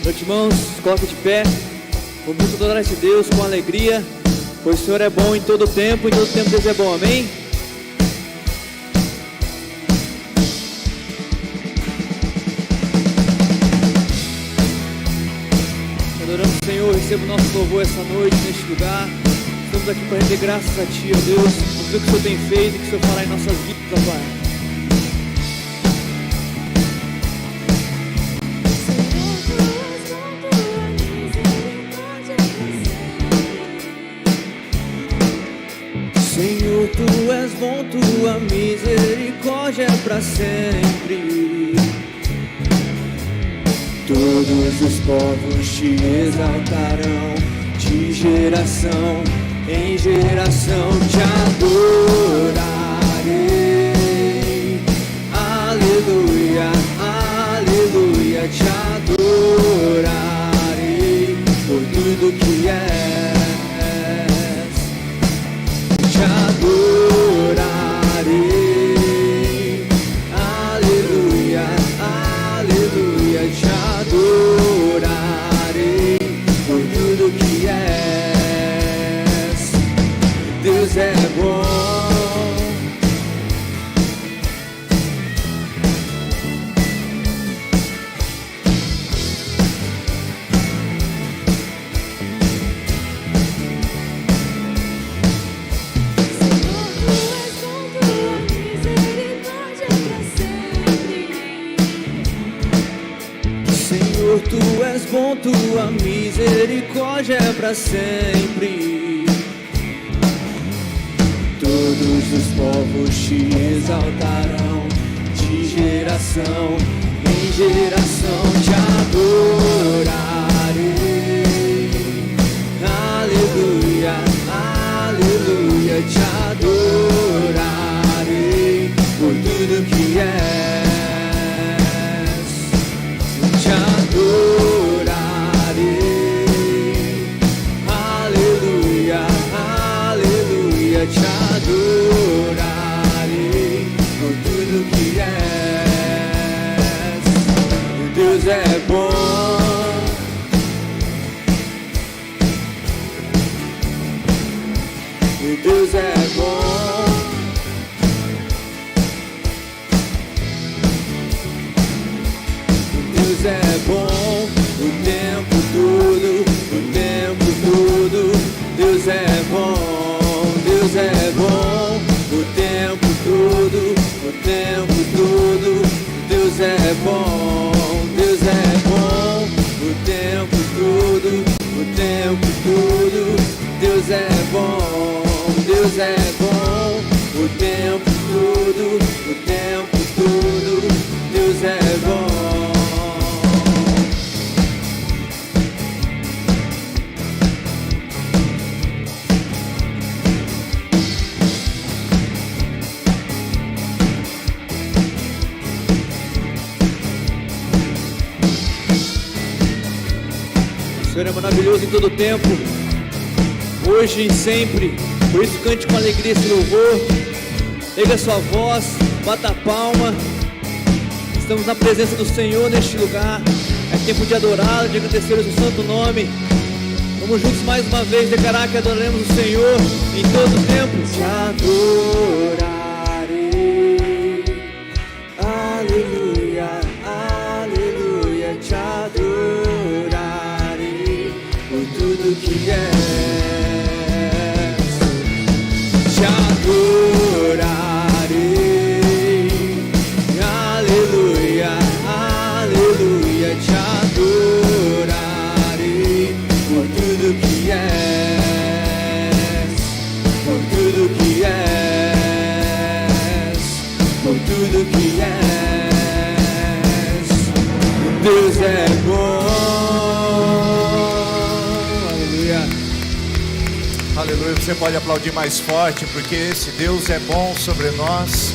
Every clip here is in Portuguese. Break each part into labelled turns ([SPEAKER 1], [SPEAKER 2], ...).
[SPEAKER 1] Meus irmãos, coloque de pé. Vamos adorar esse Deus com alegria, pois o Senhor é bom em todo tempo, em todo tempo Deus é bom, amém? Adoramos o Senhor, receba o nosso louvor essa noite, neste lugar. Estamos aqui para render graças a Ti, ó Deus, por tudo que o Senhor tem feito e que o Senhor fará em nossas vidas, ó Pai. Senhor, Tu és bom, Tua misericórdia é para sempre. Todos os povos Te exaltarão, de geração em geração Te adorarei. Aleluia, aleluia, Te adorarei por tudo que és. Te adorarei, aleluia, aleluia, Te adorarei por tudo que és. Deus é bom. Tu és bom, Tua misericórdia é para sempre. Todos os povos Te exaltarão, de geração em geração Te adorarei. Aleluia, aleluia, Te adorarei por tudo que és. Adorarei, aleluia, aleluia, Te adorarei por tudo que és. Deus é bom. Deus é bom. Deus é bom o tempo todo, o tempo todo. Deus é bom, Deus é bom o tempo todo, o tempo todo. Deus é bom, Deus é bom o tempo todo, o tempo todo. Deus é bom, Deus é bom o tempo todo, o tempo todo. Deus é bom. O Senhor é maravilhoso em todo tempo, hoje e sempre. Por isso cante com alegria esse louvor. Erga sua voz, bata a palma. Estamos na presença do Senhor neste lugar. É tempo de adorá-lo, de agradecer o seu santo nome. Vamos juntos mais uma vez declarar que adoraremos o Senhor em todo tempo. Te adorarei, aleluia, aleluia, Te adorarei por tudo que és. Te adorarei, aleluia, aleluia, Te adorarei por tudo que és, por tudo que és, por tudo que és. Deus é bom. Aleluia.
[SPEAKER 2] Aleluia, você pode aplaudir mais forte, porque esse Deus é bom sobre nós.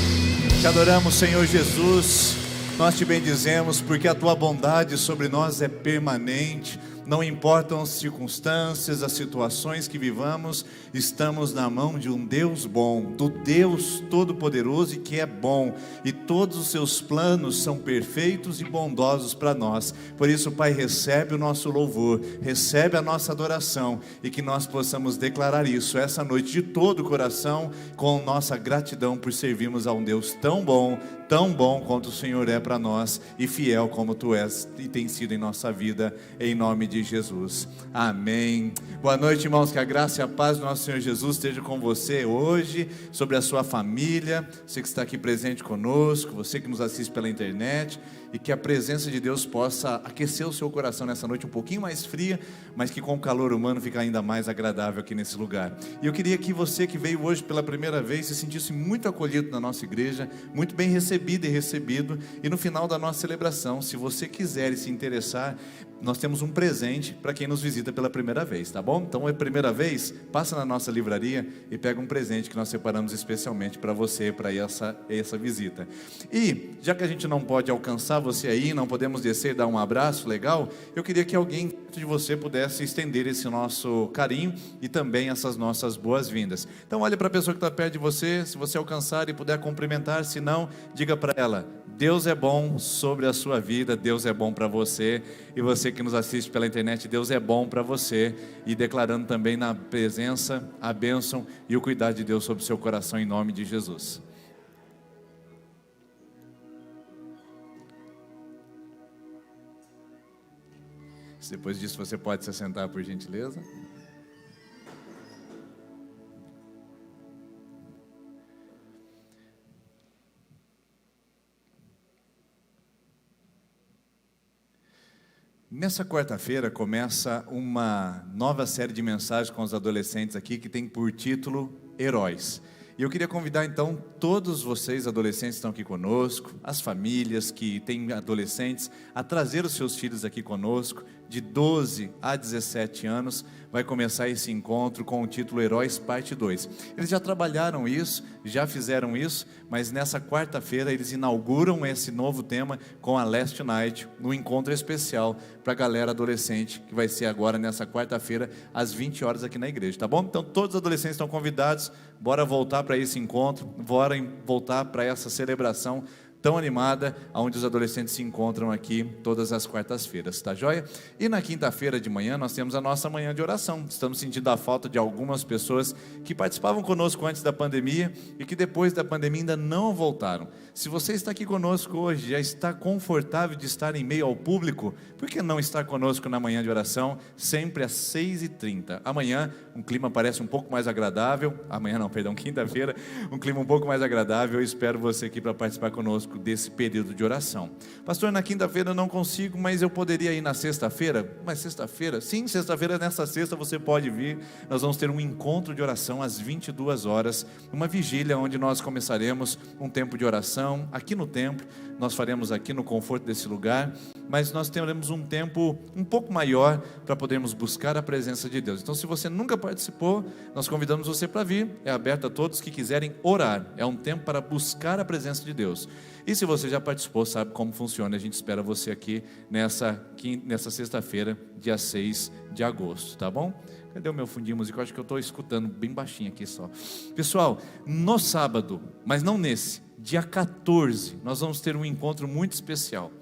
[SPEAKER 2] Te adoramos, Senhor Jesus. Nós te bendizemos, porque a Tua bondade sobre nós é permanente. não importam as circunstâncias, as situações que vivamos, estamos na mão de um Deus bom, do Deus Todo-Poderoso e que é bom, e todos os seus planos são perfeitos e bondosos para nós. Por isso, Pai, recebe o nosso louvor, recebe a nossa adoração, e que nós possamos declarar isso essa noite de todo o coração, com nossa gratidão por servirmos a um Deus tão bom quanto o Senhor é para nós, e fiel como Tu és e tem sido em nossa vida, em nome de Jesus, amém. Boa noite, irmãos, que a graça e a paz do nosso Senhor Jesus esteja com você hoje, sobre a sua família, você que está aqui presente conosco, você que nos assiste pela internet, e que a presença de Deus possa aquecer o seu coração nessa noite um pouquinho mais fria, mas que com o calor humano fica ainda mais agradável aqui nesse lugar. E eu queria que você que veio hoje pela primeira vez se sentisse muito acolhido na nossa igreja, muito bem recebido e recebido, e no final da nossa celebração, se você quiser e se interessar, nós temos um presente para quem nos visita pela primeira vez, tá bom? Então é a primeira vez, passa na nossa livraria e pega um presente que nós separamos especialmente para você, para essa visita. E, já que a gente não pode alcançar você aí, não podemos descer e dar um abraço legal, eu queria que alguém de você pudesse estender esse nosso carinho e também essas nossas boas-vindas. Então olhe para a pessoa que está perto de você, se você alcançar e puder cumprimentar, se não, diga para ela: Deus é bom sobre a sua vida, Deus é bom para você, e você que nos assiste pela internet, Deus é bom para você, e declarando também na presença, a bênção e o cuidado de Deus sobre o seu coração, em nome de Jesus. Depois disso você pode se assentar, por gentileza. Nessa quarta-feira começa uma nova série de mensagens com os adolescentes aqui, que tem por título Heróis. E eu queria convidar então todos vocês, adolescentes que estão aqui conosco, as famílias que têm adolescentes, a trazer os seus filhos aqui conosco. De 12 a 17 anos, vai começar esse encontro com o título Heróis Parte 2. Eles já trabalharam isso, já fizeram isso, mas nessa quarta-feira eles inauguram esse novo tema com a Last Night, um encontro especial para a galera adolescente, que vai ser agora nessa quarta-feira, às 20 horas aqui na igreja, tá bom? Então todos os adolescentes estão convidados, bora voltar para esse encontro, bora voltar para essa celebração tão animada, onde os adolescentes se encontram aqui todas as quartas-feiras, tá joia? E na quinta-feira de manhã nós temos a nossa manhã de oração. Estamos sentindo a falta de algumas pessoas que participavam conosco antes da pandemia e que depois da pandemia ainda não voltaram. Se você está aqui conosco hoje, já está confortável de estar em meio ao público, por que não estar conosco na manhã de oração, sempre às 6h30? Amanhã, um clima parece um pouco mais agradável, quinta-feira, um clima um pouco mais agradável. Eu espero você aqui para participar conosco desse período de oração. Pastor, na quinta-feira eu não consigo, mas eu poderia ir na sexta-feira? Mas sexta-feira? Sim, sexta-feira, nessa sexta você pode vir. Nós vamos ter um encontro de oração às 22 horas, uma vigília onde nós começaremos um tempo de oração aqui no templo. Nós faremos aqui no conforto desse lugar, mas nós teremos um tempo um pouco maior para podermos buscar a presença de Deus. Então, se você nunca participou, nós convidamos você para vir. É aberto a todos que quiserem orar. É um tempo para buscar a presença de Deus. E se você já participou, sabe como funciona. A gente espera você aqui nessa sexta-feira, dia 6 de agosto, tá bom? Cadê o meu fundinho musical? Acho que eu estou escutando bem baixinho aqui só. Pessoal, no sábado, mas não nesse, dia 14, nós vamos ter um encontro muito especial.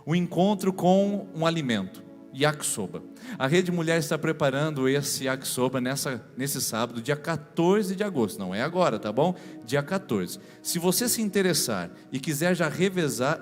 [SPEAKER 2] Um encontro com um alimento, yakisoba. A Rede Mulher está preparando esse yakisoba nesse sábado, dia 14 de agosto. Não é agora, tá bom? Dia 14. Se você se interessar e quiser já reservar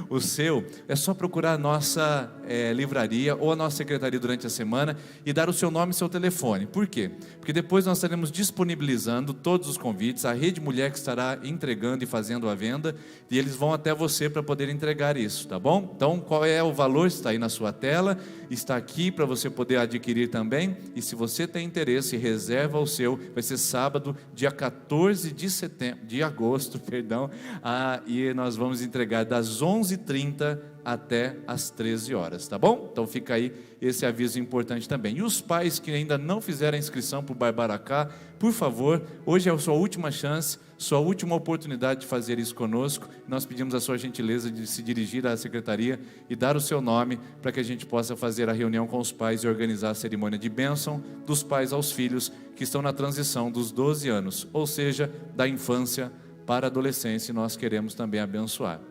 [SPEAKER 2] o seu, é só procurar a nossa livraria ou a nossa secretaria durante a semana e dar o seu nome e seu telefone. Por quê? Porque depois nós estaremos disponibilizando todos os convites, a Rede Mulher que estará entregando e fazendo a venda, e eles vão até você para poder entregar isso, tá bom? Então, qual é o valor? Está aí na sua tela, está aqui para você poder adquirir também, e se você tem interesse, reserva o seu. Vai ser sábado, dia 14 de agosto, e nós vamos vamos entregar das 11h30 até as 13 horas, tá bom? Então fica aí esse aviso importante também. E os pais que ainda não fizeram a inscrição para o Barbaracá, por favor, hoje é a sua última chance, sua última oportunidade de fazer isso conosco. Nós pedimos a sua gentileza de se dirigir à secretaria e dar o seu nome para que a gente possa fazer a reunião com os pais e organizar a cerimônia de bênção dos pais aos filhos que estão na transição dos 12 anos, ou seja, da infância para a adolescência, e nós queremos também abençoar.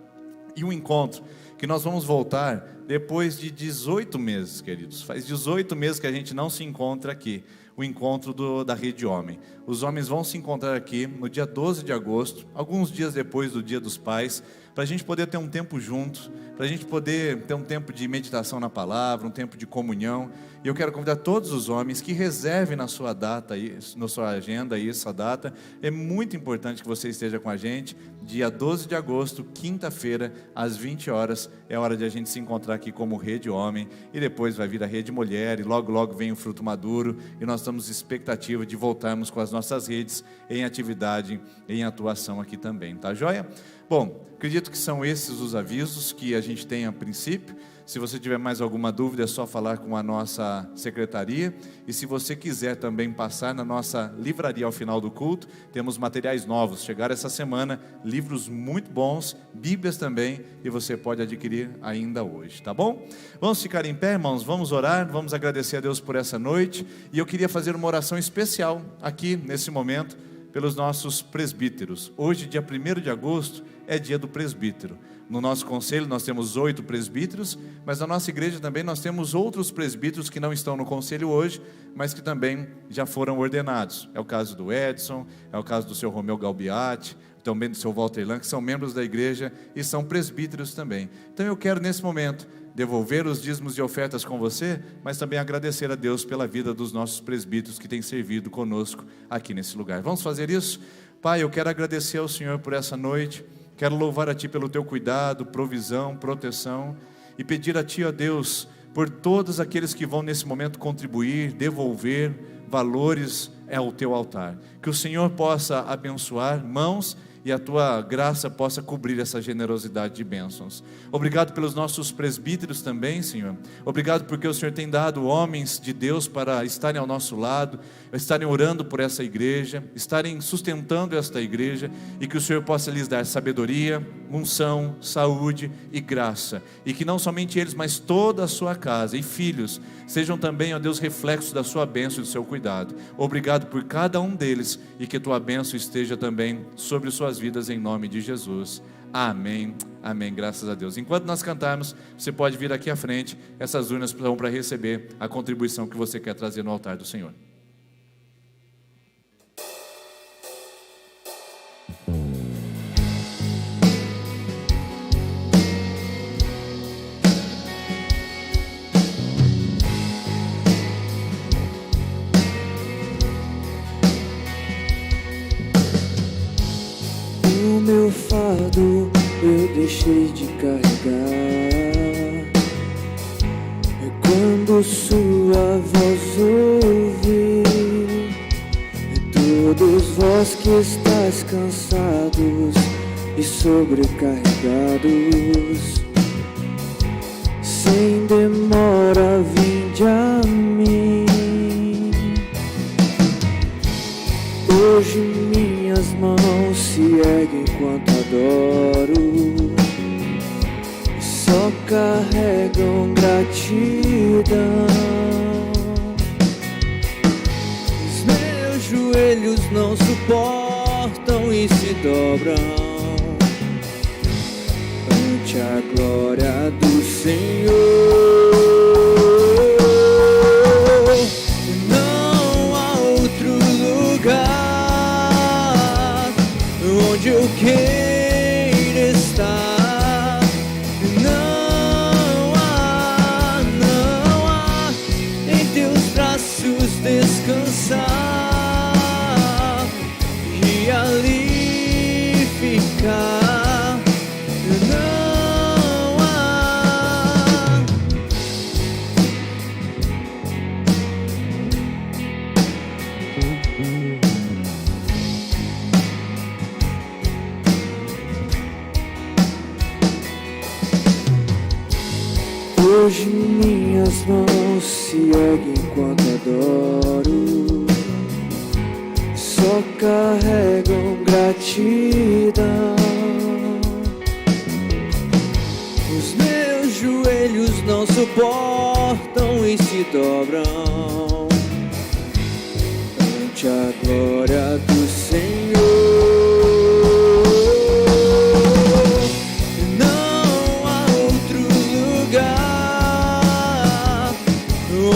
[SPEAKER 2] E um encontro que nós vamos voltar depois de 18 meses, queridos. Faz 18 meses que a gente não se encontra aqui. O encontro da Rede Homem. Os homens vão se encontrar aqui no dia 12 de agosto, alguns dias depois do Dia dos Pais, para a gente poder ter um tempo juntos, para a gente poder ter um tempo de meditação na palavra, um tempo de comunhão. E eu quero convidar todos os homens que reservem na sua data, na sua agenda essa data. É muito importante que você esteja com a gente. Dia 12 de agosto, quinta-feira, às 20 horas, é hora de a gente se encontrar aqui como Rede Homem, e depois vai vir a Rede Mulher, e logo logo vem o Fruto Maduro, e nós estamos expectativa de voltarmos com as nossas redes em atividade, em atuação aqui também, tá joia? Bom, acredito que são esses os avisos que a gente tem a princípio. Se você tiver mais alguma dúvida, é só falar com a nossa secretaria. E se você quiser também passar na nossa livraria ao final do culto, temos materiais novos. Chegaram essa semana, livros muito bons, Bíblias também, e você pode adquirir ainda hoje, tá bom? Vamos ficar em pé, irmãos, vamos orar, vamos agradecer a Deus por essa noite. E eu queria fazer uma oração especial aqui, nesse momento, pelos nossos presbíteros. Hoje, dia 1º de agosto, é dia do presbítero. No nosso conselho nós temos 8 presbíteros, mas na nossa igreja também nós temos outros presbíteros que não estão no conselho hoje, mas que também já foram ordenados. É o caso do Edson, é o caso do seu Romeu Galbiati, também do seu Walter Lan, que são membros da igreja e são presbíteros também. Então eu quero nesse momento devolver os dízimos e ofertas com você, mas também agradecer a Deus pela vida dos nossos presbíteros que têm servido conosco aqui nesse lugar. Vamos fazer isso? Pai, eu quero agradecer ao Senhor por essa noite. Quero louvar a Ti pelo Teu cuidado, provisão, proteção, e pedir a Ti, ó Deus, por todos aqueles que vão nesse momento contribuir, devolver valores ao Teu altar. Que o Senhor possa abençoar mãos e a Tua graça possa cobrir essa generosidade de bênçãos. Obrigado pelos nossos presbíteros também, Senhor. Obrigado porque o Senhor tem dado homens de Deus para estarem ao nosso lado, estarem orando por essa igreja, estarem sustentando esta igreja, e que o Senhor possa lhes dar sabedoria, unção, saúde e graça, e que não somente eles, mas toda a sua casa e filhos sejam também, ó Deus, reflexos da sua bênção e do seu cuidado. Obrigado por cada um deles, e que a Tua bênção esteja também sobre suas vidas, em nome de Jesus. Amém, amém, graças a Deus. Enquanto nós cantarmos, você pode vir aqui à frente. Essas urnas são para receber a contribuição que você quer trazer no altar do Senhor.
[SPEAKER 1] O meu fardo eu deixei de carregar, e quando sua voz ouvi, e todos vós que estáis cansados e sobrecarregados, sem demora vinde a mim. Hoje minhas mãos se erguem enquanto adoro, e só carregam gratidão. Os meus joelhos não suportam e se dobram ante a glória do Senhor. Onde eu queira estar, não há em Teus braços descansar e ali ficar, não há. Hoje minhas mãos se erguem enquanto adoro, só carregam gratidão. Os meus joelhos não suportam e se dobram ante a glória do Senhor.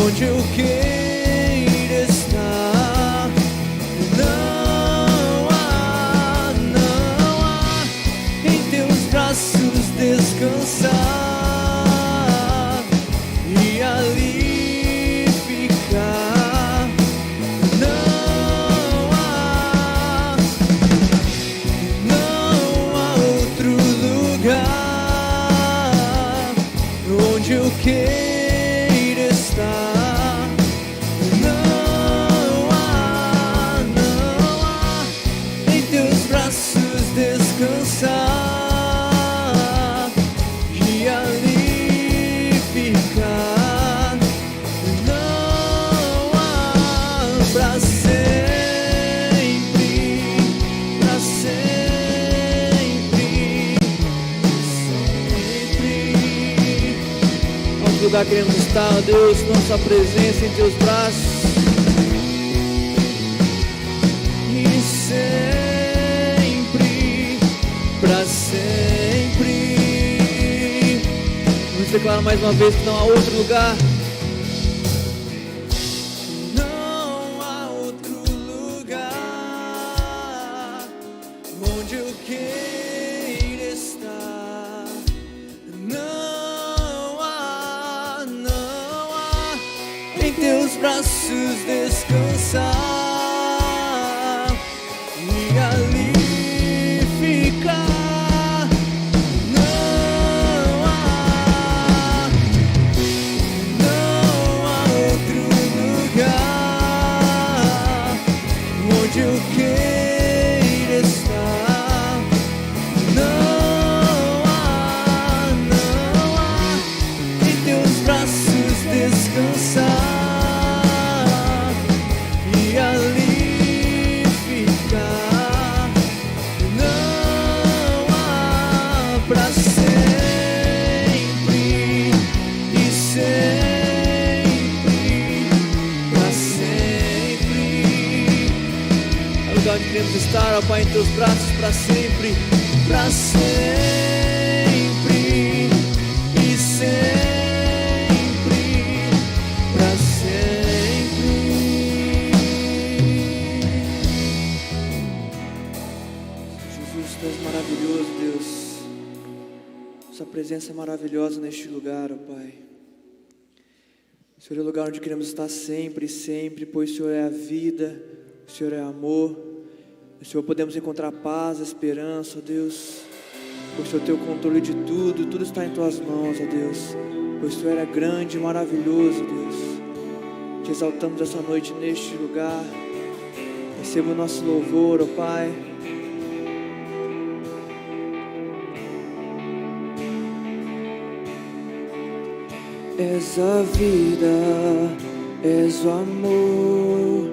[SPEAKER 1] Onde eu queira estar, não há em teus braços descansar e ali ficar. Não há outro lugar onde eu queira estar. Não há em teus braços descansar e ali ficar. Não há pra sempre, pra sempre, sempre. Nosso lugar queremos estar, ó Deus, nossa presença em teus braços. E sempre, pra sempre. Vamos declarar mais uma vez que não há outro lugar. Não há outro lugar onde eu queira estar. Não há em teus braços descansar e ali ficar. Não há outro lugar onde eu queira estar. Não há em teus braços descansar e ali ficar. Não há pra sempre e sempre, pra sempre. É o lugar onde queremos estar, ó Pai, em teus braços pra sempre, pra sempre e sempre, pra sempre. Jesus, Tu és maravilhoso, Deus. Sua presença é maravilhosa neste lugar, ó Pai. O Senhor é o lugar onde queremos estar sempre, sempre, pois o Senhor é a vida, o Senhor é amor. No Senhor podemos encontrar paz, esperança, ó Deus. Pois o Senhor tem o controle de tudo, tudo está em Tuas mãos, ó Deus. Pois Tu é grande e maravilhoso, Deus. Te exaltamos essa noite neste lugar. Receba o nosso louvor, ó Pai. És a vida, és o amor,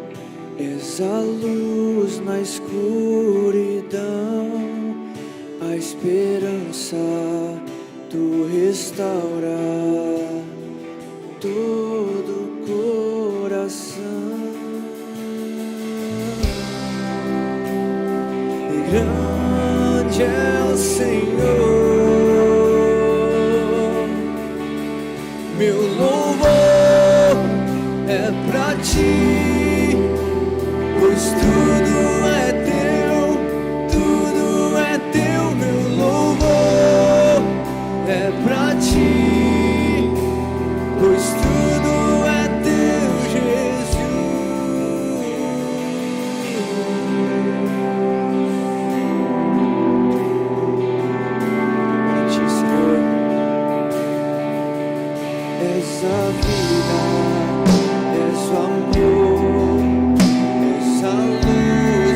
[SPEAKER 1] és a luz na escuridão, a esperança Tu restaura todo coração. Grande é o Senhor, meu louvor é pra Ti, pois tudo é Teu, meu louvor é pra Ti, pois tudo é Teu, Jesus. Pra Ti, Senhor, és a vida, és o amor, és a luz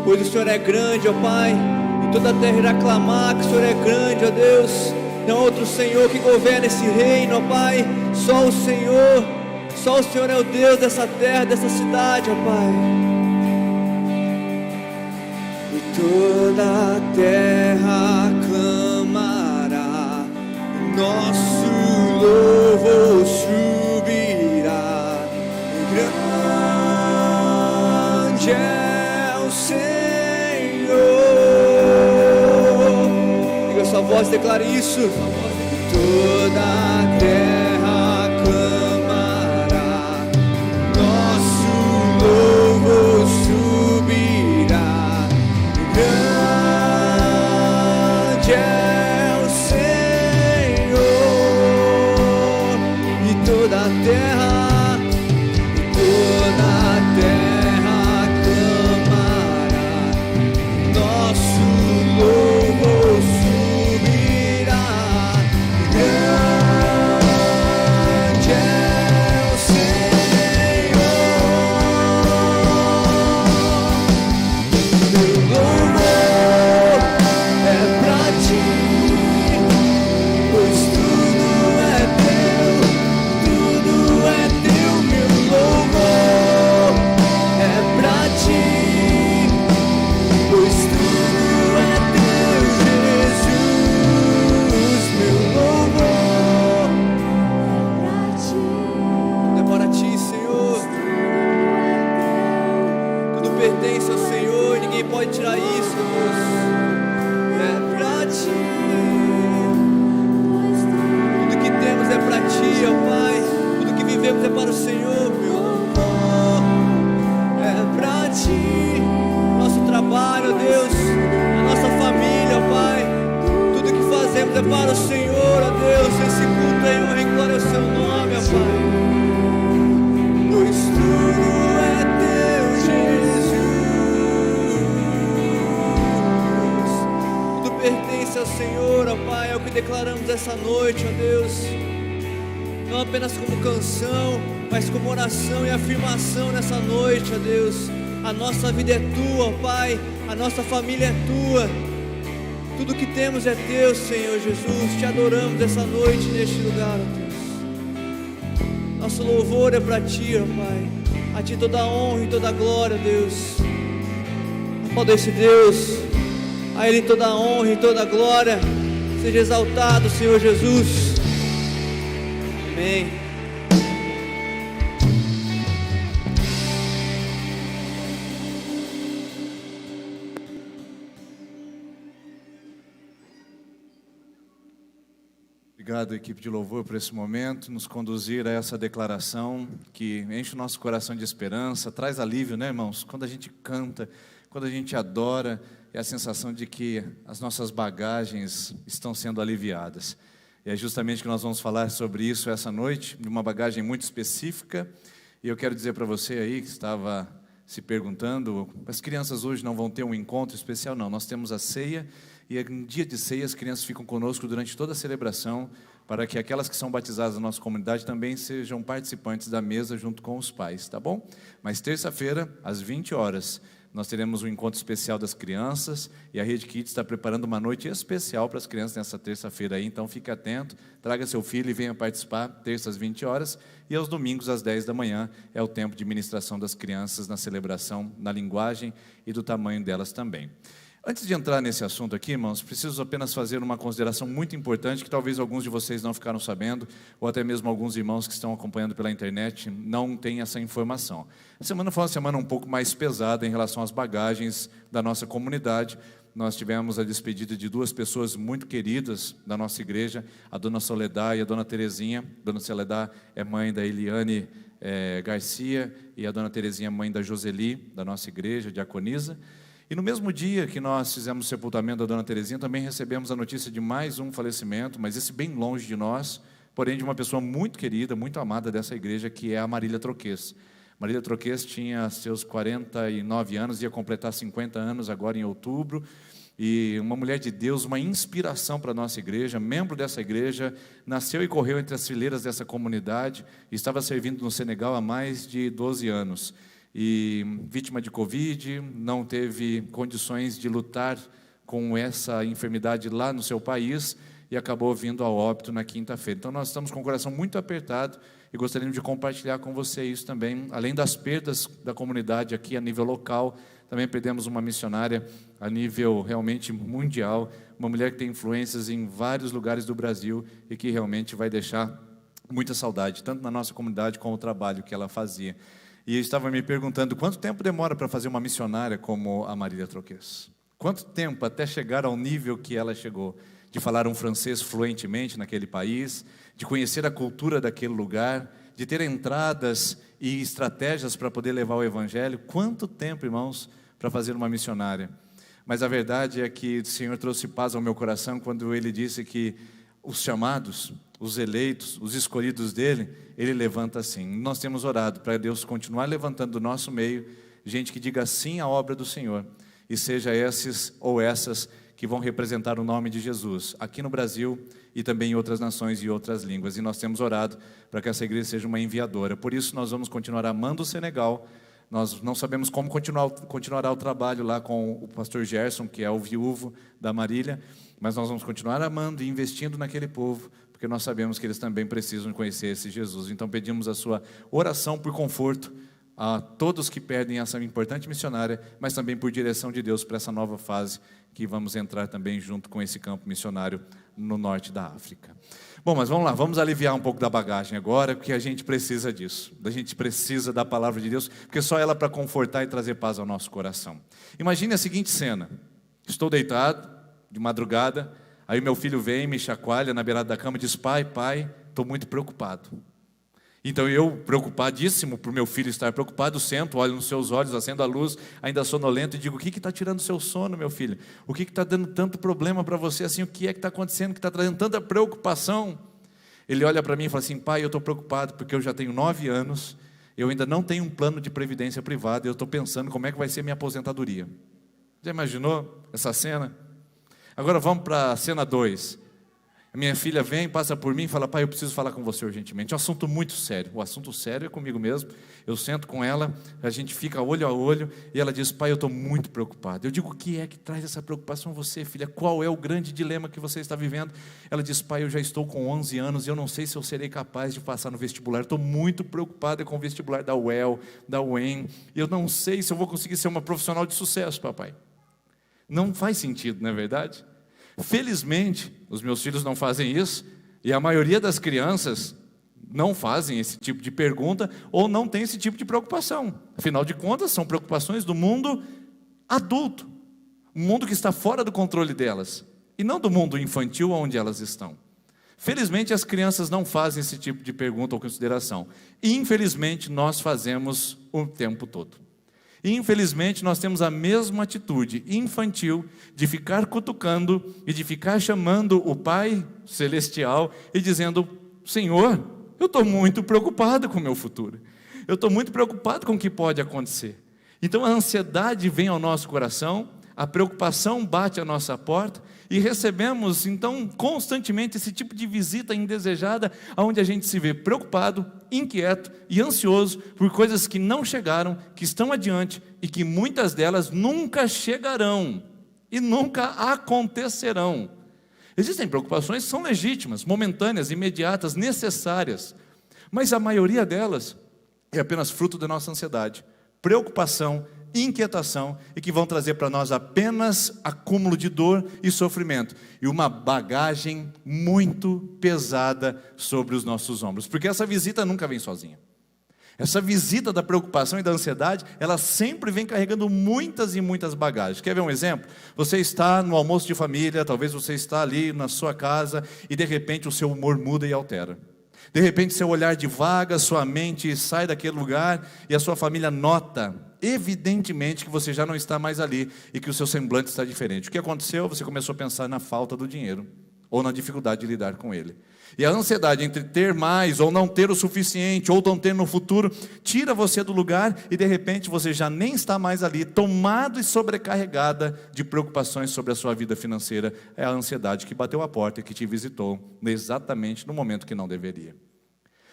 [SPEAKER 1] pois o Senhor é grande, ó Pai, e toda a terra irá clamar que o Senhor é grande, ó Deus. Não há outro Senhor que governa esse reino, ó Pai, só o Senhor é o Deus dessa terra, dessa cidade, ó Pai. E toda a terra clamará, nosso louvor subirá, grande é o Senhor. Liga sua voz, declare isso. Toda a terra clamará, nosso louvor subirá, grande é o Senhor. E toda a terra clamará, nosso louvor subirá, grande é o Senhor. Meu louvor é pra ti, pois tudo é teu, meu louvor é pra ti, pois tudo é teu, Jesus. Meu louvor é para ti, Senhor. Tudo pertence ao Senhor, ninguém pode tirar isso, Deus. É pra ti, tudo que temos é pra ti, ó Pai. Tudo que vivemos é para o Senhor, meu louvor é pra ti. Nosso trabalho, ó Deus, a nossa família, ó Pai, tudo que fazemos é para o Senhor, ó Deus. Esse culto é honra e glória ao seu nome, ó Pai, pois tudo é teu, Jesus. Tudo pertence ao Senhor, ó Pai, é o que declaramos essa noite, ó Deus. Não apenas como canção, mas como oração e afirmação nessa noite, ó Deus. A nossa vida é tua, ó Pai, a nossa família é tua. Tudo que temos é teu, Senhor Jesus. Te adoramos essa noite neste lugar, ó Deus. Nosso louvor é para ti, ó Pai. A ti toda a honra e toda a glória, Deus. Aplauda esse Deus. A Ele toda a honra e toda a glória. Seja exaltado, Senhor Jesus. Amém.
[SPEAKER 2] Obrigado, equipe de louvor, por esse momento, nos conduzir a essa declaração que enche o nosso coração de esperança, traz alívio, né, irmãos? Quando a gente canta, quando a gente adora, é a sensação de que as nossas bagagens estão sendo aliviadas. E é justamente que nós vamos falar sobre isso essa noite, de uma bagagem muito específica. E eu quero dizer para você aí que estava se perguntando, as crianças hoje não vão ter um encontro especial? Não, nós temos a ceia, e em dia de ceia as crianças ficam conosco durante toda a celebração, para que aquelas que são batizadas na nossa comunidade também sejam participantes da mesa junto com os pais, tá bom? Mas terça-feira, às 20 horas, nós teremos um encontro especial das crianças, e a Rede Kids está preparando uma noite especial para as crianças nessa terça-feira aí, então fique atento, traga seu filho e venha participar, terça às 20 horas, e aos domingos às 10 da manhã, é o tempo de ministração das crianças na celebração, na linguagem e do tamanho delas também. Antes de entrar nesse assunto aqui, irmãos, preciso apenas fazer uma consideração muito importante que talvez alguns de vocês não ficaram sabendo, ou até mesmo alguns irmãos que estão acompanhando pela internet não têm essa informação. A semana foi uma semana um pouco mais pesada em relação às bagagens da nossa comunidade. Nós tivemos a despedida de duas pessoas muito queridas da nossa igreja, a dona Soledad e a dona Terezinha. Dona Soledad é mãe da Eliane Garcia, e a dona Terezinha é mãe da Joseli, da nossa igreja, diaconisa. E no mesmo dia que nós fizemos o sepultamento da dona Terezinha, também recebemos a notícia de mais um falecimento, mas esse bem longe de nós, porém de uma pessoa muito querida, muito amada dessa igreja, que é a Marília Troquês. Marília Troquês tinha seus 49 anos, ia completar 50 anos agora em outubro, e uma mulher de Deus, uma inspiração para a nossa igreja, membro dessa igreja, nasceu e correu entre as fileiras dessa comunidade, e estava servindo no Senegal há mais de 12 anos. e vítima de Covid, não teve condições de lutar com essa enfermidade lá no seu país e acabou vindo ao óbito na quinta-feira. Então nós estamos com o coração muito apertado e gostaríamos de compartilhar com você isso também. Além das perdas da comunidade aqui a nível local, também perdemos uma missionária a nível realmente mundial, uma mulher que tem influências em vários lugares do Brasil e que realmente vai deixar muita saudade, tanto na nossa comunidade como o trabalho que ela fazia. E eu estava me perguntando, quanto tempo demora para fazer uma missionária como a Marília Troquês? Quanto tempo até chegar ao nível que ela chegou? De falar um francês fluentemente naquele país, de conhecer a cultura daquele lugar, de ter entradas e estratégias para poder levar o Evangelho. Quanto tempo, irmãos, para fazer uma missionária? Mas a verdade é que o Senhor trouxe paz ao meu coração quando Ele disse que os chamados, os eleitos, os escolhidos dEle, Ele levanta assim. Nós temos orado para Deus continuar levantando do nosso meio gente que diga sim à obra do Senhor, e seja esses ou essas que vão representar o nome de Jesus, aqui no Brasil e também em outras nações e outras línguas. E nós temos orado para que essa igreja seja uma enviadora. Por isso nós vamos continuar amando o Senegal. Nós não sabemos como continuará o trabalho lá com o pastor Gerson, que é o viúvo da Marília, mas nós vamos continuar amando e investindo naquele povo, porque nós sabemos que eles também precisam conhecer esse Jesus. Então pedimos a sua oração por conforto a todos que perdem essa importante missionária, mas também por direção de Deus para essa nova fase que vamos entrar também junto com esse campo missionário no norte da África. Bom, mas vamos lá, vamos aliviar um pouco da bagagem agora, porque a gente precisa disso. A gente precisa da palavra de Deus, porque só ela para confortar e trazer paz ao nosso coração. Imagine a seguinte cena: estou deitado, de madrugada, aí meu filho vem, me chacoalha na beirada da cama e diz: pai, estou muito preocupado. Então eu, preocupadíssimo por meu filho estar preocupado, sento, olho nos seus olhos, acendo a luz, ainda sonolento, e digo: o que está tirando o seu sono, meu filho? O que está dando tanto problema para você assim? O que é que está acontecendo, que está trazendo tanta preocupação? Ele olha para mim e fala assim: pai, eu estou preocupado porque eu já tenho 9 anos, eu ainda não tenho um plano de previdência privada, e eu estou pensando como é que vai ser minha aposentadoria. Já imaginou essa cena? Agora vamos para a cena 2. A minha filha vem, passa por mim e fala: pai, eu preciso falar com você urgentemente. É um assunto muito sério. O assunto sério é comigo mesmo. Eu sento com ela, a gente fica olho a olho, e ela diz: pai, eu estou muito preocupado. Eu digo: o que é que traz essa preocupação a você, filha? Qual é o grande dilema que você está vivendo? Ela diz: pai, eu já estou com 11 anos e eu não sei se eu serei capaz de passar no vestibular. Estou muito preocupada com o vestibular da UEL, da UEM. Eu não sei se eu vou conseguir ser uma profissional de sucesso, papai. Não faz sentido, não é verdade? Felizmente, os meus filhos não fazem isso, e a maioria das crianças não fazem esse tipo de pergunta, ou não tem esse tipo de preocupação. Afinal de contas, são preocupações do mundo adulto, um mundo que está fora do controle delas, e não do mundo infantil onde elas estão. Felizmente, as crianças não fazem esse tipo de pergunta ou consideração. Infelizmente, nós fazemos o tempo todo. E infelizmente nós temos a mesma atitude infantil de ficar cutucando e de ficar chamando o Pai Celestial e dizendo: Senhor, eu estou muito preocupado com o meu futuro, eu estou muito preocupado com o que pode acontecer. Então a ansiedade vem ao nosso coração, a preocupação bate à nossa porta, e recebemos então constantemente esse tipo de visita indesejada, onde a gente se vê preocupado, inquieto e ansioso por coisas que não chegaram, que estão adiante e que muitas delas nunca chegarão e nunca acontecerão. Existem preocupações que são legítimas, momentâneas, imediatas, necessárias, mas a maioria delas é apenas fruto da nossa ansiedade, preocupação, inquietação, e que vão trazer para nós apenas acúmulo de dor e sofrimento, e uma bagagem muito pesada sobre os nossos ombros, porque essa visita nunca vem sozinha. Essa visita da preocupação e da ansiedade, ela sempre vem carregando muitas e muitas bagagens. Quer ver um exemplo? Você está no almoço de família, talvez você está ali na sua casa, e de repente o seu humor muda e altera. De repente seu olhar divaga, sua mente sai daquele lugar, e a sua família nota evidentemente que você já não está mais ali, e que o seu semblante está diferente. O que aconteceu? Você começou a pensar na falta do dinheiro, ou na dificuldade de lidar com ele. E a ansiedade entre ter mais, ou não ter o suficiente, ou não ter no futuro, tira você do lugar, e de repente você já nem está mais ali, tomado e sobrecarregada de preocupações sobre a sua vida financeira. É a ansiedade que bateu a porta e que te visitou exatamente no momento que não deveria.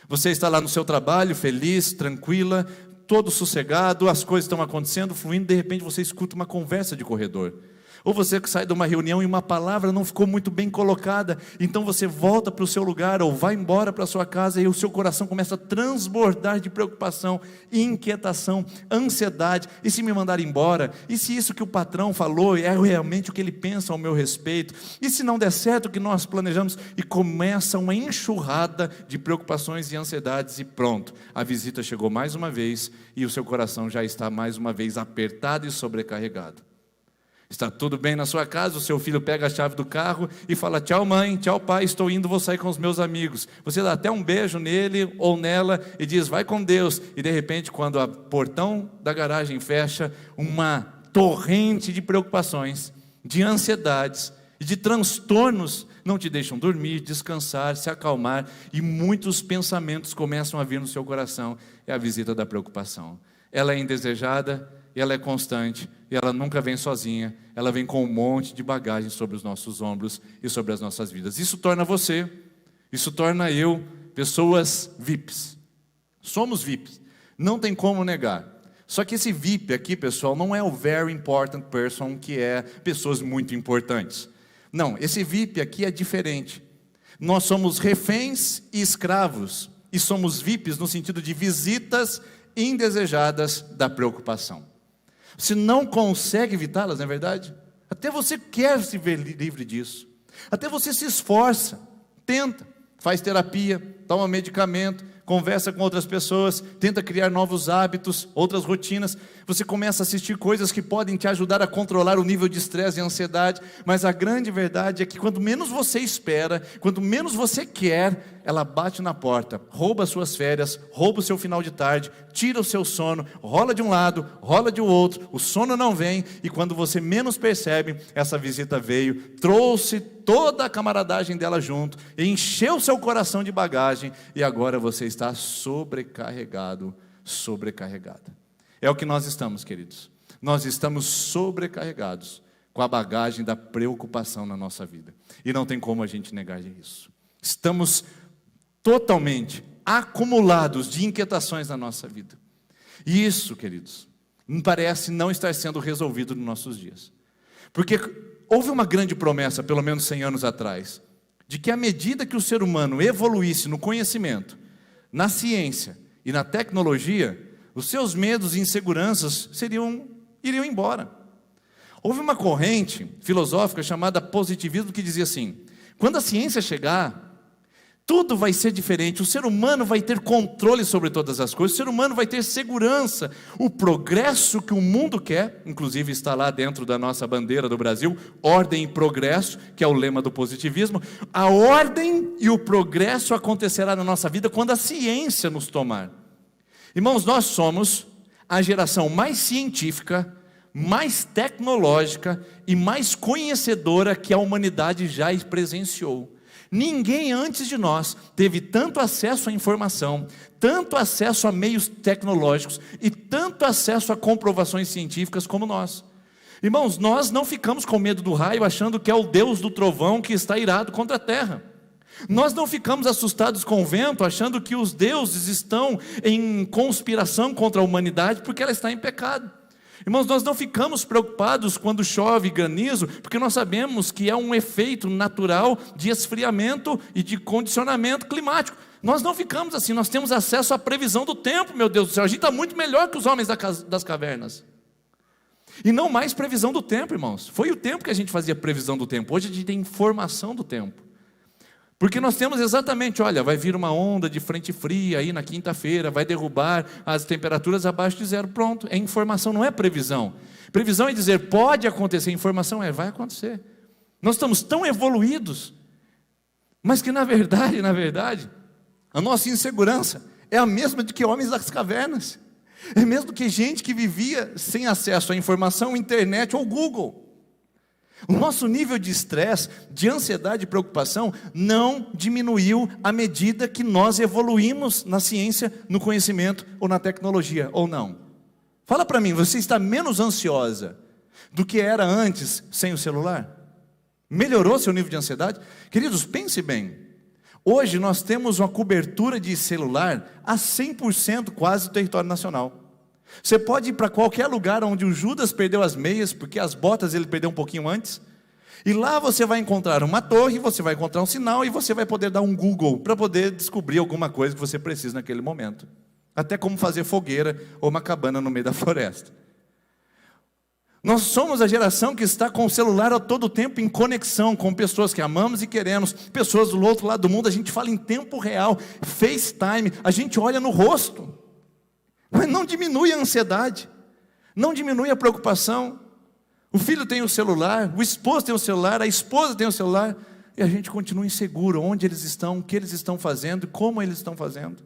[SPEAKER 2] Você está lá no seu trabalho, feliz, tranquila, todo sossegado, as coisas estão acontecendo, fluindo, de repente você escuta uma conversa de corredor. Ou você que sai de uma reunião e uma palavra não ficou muito bem colocada, então você volta para o seu lugar ou vai embora para a sua casa e o seu coração começa a transbordar de preocupação, inquietação, ansiedade. E se me mandar embora? E se isso que o patrão falou é realmente o que ele pensa ao meu respeito? E se não der certo o que nós planejamos? E começa uma enxurrada de preocupações e ansiedades e pronto, a visita chegou mais uma vez e o seu coração já está mais uma vez apertado e sobrecarregado. Está tudo bem na sua casa, o seu filho pega a chave do carro e fala: tchau mãe, tchau pai, estou indo, vou sair com os meus amigos. Você dá até um beijo nele ou nela e diz: vai com Deus. E de repente, quando o portão da garagem fecha, uma torrente de preocupações, de ansiedades e de transtornos não te deixam dormir, descansar, se acalmar, e muitos pensamentos começam a vir no seu coração. É a visita da preocupação. Ela é indesejada, ela é constante, e ela nunca vem sozinha, ela vem com um monte de bagagem sobre os nossos ombros e sobre as nossas vidas. Isso torna você, isso torna eu, pessoas VIPs. Somos VIPs, não tem como negar. Só que esse VIP aqui, pessoal, não é o very important person, que é pessoas muito importantes. Não, esse VIP aqui é diferente. Nós somos reféns e escravos, e somos VIPs no sentido de visitas indesejadas da preocupação. Você não consegue evitá-las, não é verdade? Até você quer se ver livre disso. Até você se esforça, tenta, faz terapia, toma medicamento, conversa com outras pessoas, tenta criar novos hábitos, outras rotinas. Você começa a assistir coisas que podem te ajudar a controlar o nível de estresse e ansiedade. Mas a grande verdade é que quanto menos você espera, quanto menos você quer, ela bate na porta, rouba as suas férias, rouba o seu final de tarde, tira o seu sono, rola de um lado, rola de outro, o sono não vem, e quando você menos percebe, essa visita veio, trouxe toda a camaradagem dela junto, encheu seu coração de bagagem, e agora você está sobrecarregado, sobrecarregada. É o que nós estamos, queridos. Nós estamos sobrecarregados com a bagagem da preocupação na nossa vida, e não tem como a gente negar isso. Estamos totalmente acumulados de inquietações na nossa vida. E isso, queridos, me parece não estar sendo resolvido nos nossos dias. Porque houve uma grande promessa, pelo menos 100 anos atrás, de que à medida que o ser humano evoluísse no conhecimento, na ciência e na tecnologia, os seus medos e inseguranças iriam embora. Houve uma corrente filosófica chamada positivismo que dizia assim: quando a ciência chegar, tudo vai ser diferente, o ser humano vai ter controle sobre todas as coisas, o ser humano vai ter segurança, o progresso que o mundo quer, inclusive está lá dentro da nossa bandeira do Brasil, ordem e progresso, que é o lema do positivismo. A ordem e o progresso acontecerá na nossa vida quando a ciência nos tomar. Irmãos, nós somos a geração mais científica, mais tecnológica e mais conhecedora que a humanidade já presenciou. Ninguém antes de nós teve tanto acesso à informação, tanto acesso a meios tecnológicos e tanto acesso a comprovações científicas como nós. Irmãos, nós não ficamos com medo do raio achando que é o Deus do trovão que está irado contra a terra. Nós não ficamos assustados com o vento achando que os deuses estão em conspiração contra a humanidade porque ela está em pecado. Irmãos, nós não ficamos preocupados quando chove granizo, porque nós sabemos que é um efeito natural de esfriamento e de condicionamento climático. Nós não ficamos assim, nós temos acesso à previsão do tempo, meu Deus do céu. A gente está muito melhor que os homens das cavernas. E não mais previsão do tempo, irmãos. Foi o tempo que a gente fazia previsão do tempo. Hoje a gente tem informação do tempo. Porque nós temos exatamente, olha, vai vir uma onda de frente fria aí na quinta-feira, vai derrubar as temperaturas abaixo de zero, pronto, é informação, não é previsão. Previsão é dizer, pode acontecer, informação é, vai acontecer. Nós estamos tão evoluídos, mas que na verdade, a nossa insegurança é a mesma de que homens das cavernas, é mesmo que gente que vivia sem acesso à informação, internet ou Google. O nosso nível de estresse, de ansiedade e preocupação não diminuiu à medida que nós evoluímos na ciência, no conhecimento ou na tecnologia, ou não? Fala para mim, você está menos ansiosa do que era antes sem o celular? Melhorou seu nível de ansiedade? Queridos, pense bem. Hoje nós temos uma cobertura de celular a 100% quase do território nacional. Você pode ir para qualquer lugar onde o Judas perdeu as meias, porque as botas ele perdeu um pouquinho antes, e lá você vai encontrar uma torre, você vai encontrar um sinal, e você vai poder dar um Google para poder descobrir alguma coisa que você precisa naquele momento. Até como fazer fogueira ou uma cabana no meio da floresta. Nós somos a geração que está com o celular a todo tempo em conexão com pessoas que amamos e queremos, pessoas do outro lado do mundo. A gente fala em tempo real, FaceTime, a gente olha no rosto. Mas não diminui a ansiedade, não diminui a preocupação. O filho tem o celular, o esposo tem o celular, a esposa tem o celular, e a gente continua inseguro onde eles estão, o que eles estão fazendo, como eles estão fazendo.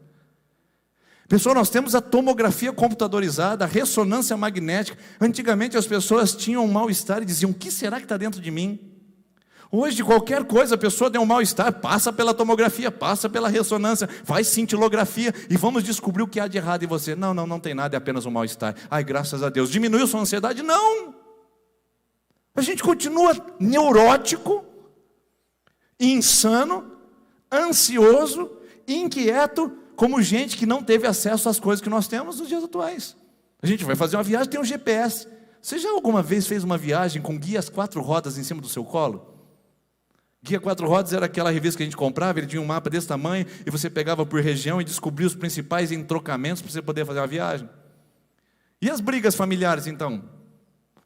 [SPEAKER 2] Pessoal, nós temos a tomografia computadorizada, a ressonância magnética. Antigamente as pessoas tinham um mal-estar e diziam: o que será que está dentro de mim? Hoje, qualquer coisa, a pessoa tem um mal-estar, passa pela tomografia, passa pela ressonância, faz cintilografia e vamos descobrir o que há de errado em você. Não tem nada, é apenas um mal-estar. Ai, graças a Deus. Diminuiu sua ansiedade? Não! A gente continua neurótico, insano, ansioso, inquieto, como gente que não teve acesso às coisas que nós temos nos dias atuais. A gente vai fazer uma viagem, tem um GPS. Você já alguma vez fez uma viagem com guias 4 rodas em cima do seu colo? Guia 4 rodas era aquela revista que a gente comprava, ele tinha um mapa desse tamanho, e você pegava por região e descobria os principais entrocamentos para você poder fazer uma viagem. E as brigas familiares, então?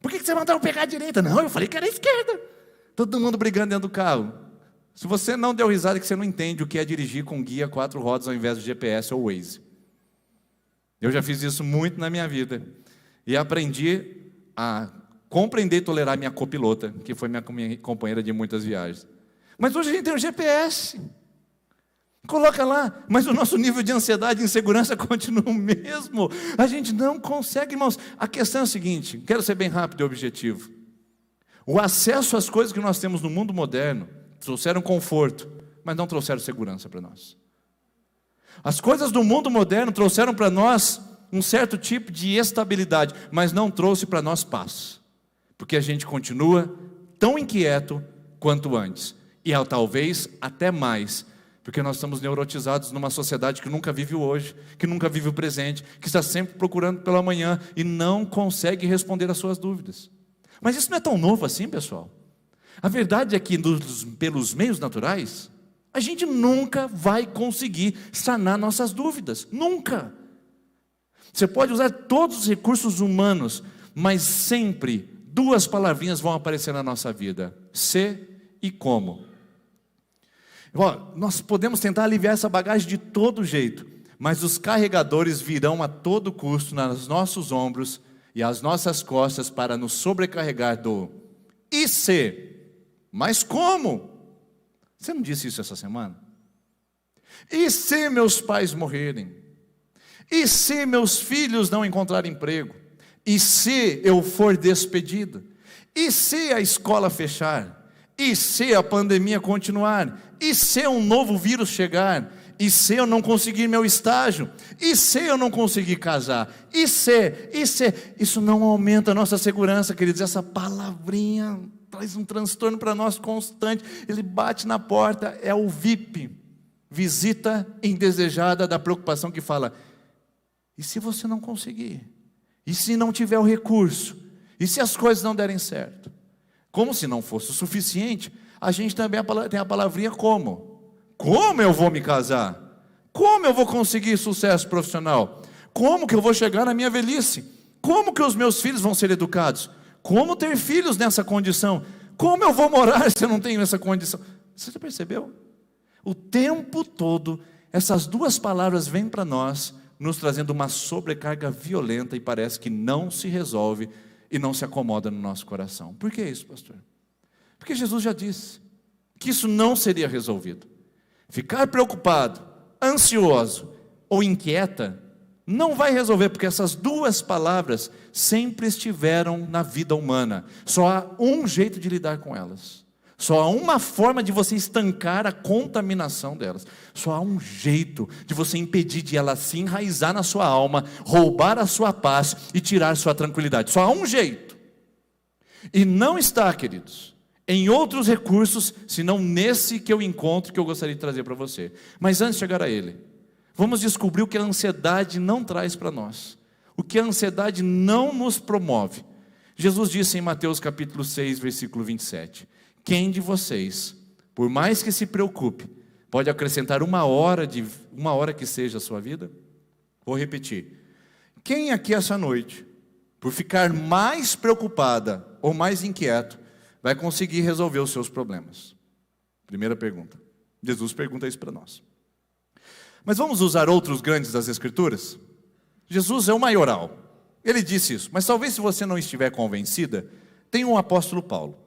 [SPEAKER 2] Por que você mandou pegar a direita? Não, eu falei que era a esquerda. Todo mundo brigando dentro do carro. Se você não deu risada, é que você não entende o que é dirigir com guia 4 rodas ao invés do GPS ou Waze. Eu já fiz isso muito na minha vida. E aprendi a compreender e tolerar minha copilota, que foi minha companheira de muitas viagens. Mas hoje a gente tem o GPS. Coloca lá, mas o nosso nível de ansiedade e insegurança continua o mesmo. A gente não consegue, irmãos. A questão é a seguinte, quero ser bem rápido e objetivo. O acesso às coisas que nós temos no mundo moderno trouxeram conforto, mas não trouxeram segurança para nós. As coisas do mundo moderno trouxeram para nós um certo tipo de estabilidade, mas não trouxe para nós paz. Porque a gente continua tão inquieto quanto antes. E talvez até mais, porque nós estamos neurotizados numa sociedade que nunca vive o hoje, que nunca vive o presente, que está sempre procurando pelo amanhã e não consegue responder às suas dúvidas. Mas isso não é tão novo assim, pessoal. A verdade é que pelos meios naturais, a gente nunca vai conseguir sanar nossas dúvidas. Nunca. Você pode usar todos os recursos humanos, mas sempre 2 palavrinhas vão aparecer na nossa vida: se e como. Nós podemos tentar aliviar essa bagagem de todo jeito, mas os carregadores virão a todo custo nos nossos ombros e às nossas costas para nos sobrecarregar do e se? Mas como? Você não disse isso essa semana? E se meus pais morrerem? E se meus filhos não encontrarem emprego? E se eu for despedido? E se a escola fechar? E se a pandemia continuar? E se um novo vírus chegar? E se eu não conseguir meu estágio? E se eu não conseguir casar? E se? Isso não aumenta a nossa segurança, queridos. Essa palavrinha traz um transtorno para nós constante. Ele bate na porta, é o VIP, visita indesejada da preocupação, que fala: e se você não conseguir? E se não tiver o recurso? E se as coisas não derem certo? Como se não fosse o suficiente, a gente também tem a palavrinha como. Como eu vou me casar? Como eu vou conseguir sucesso profissional? Como que eu vou chegar na minha velhice? Como que os meus filhos vão ser educados? Como ter filhos nessa condição? Como eu vou morar se eu não tenho essa condição? Você já percebeu? O tempo todo, essas 2 palavras vêm para nós, nos trazendo uma sobrecarga violenta, e parece que não se resolve e não se acomoda no nosso coração. Por que isso, pastor? Porque Jesus já disse que isso não seria resolvido. Ficar preocupado, ansioso ou inquieta não vai resolver, porque essas 2 palavras sempre estiveram na vida humana. Só há um jeito de lidar com elas. Só há uma forma de você estancar a contaminação delas. Só há um jeito de você impedir de ela se enraizar na sua alma, roubar a sua paz e tirar sua tranquilidade. Só há um jeito. E não está, queridos, em outros recursos, senão nesse que eu encontro, que eu gostaria de trazer para você. Mas antes de chegar a ele, vamos descobrir o que a ansiedade não traz para nós. o que a ansiedade não nos promove. Jesus disse em Mateus capítulo 6, versículo 27, quem de vocês, por mais que se preocupe, pode acrescentar uma hora que seja a sua vida? Vou repetir. Quem aqui essa noite, por ficar mais preocupada ou mais inquieto, vai conseguir resolver os seus problemas? Primeira pergunta. Jesus pergunta isso para nós. Mas vamos usar outros grandes das Escrituras? Jesus é o maioral. Ele disse isso. Mas talvez se você não estiver convencida, tem o apóstolo Paulo.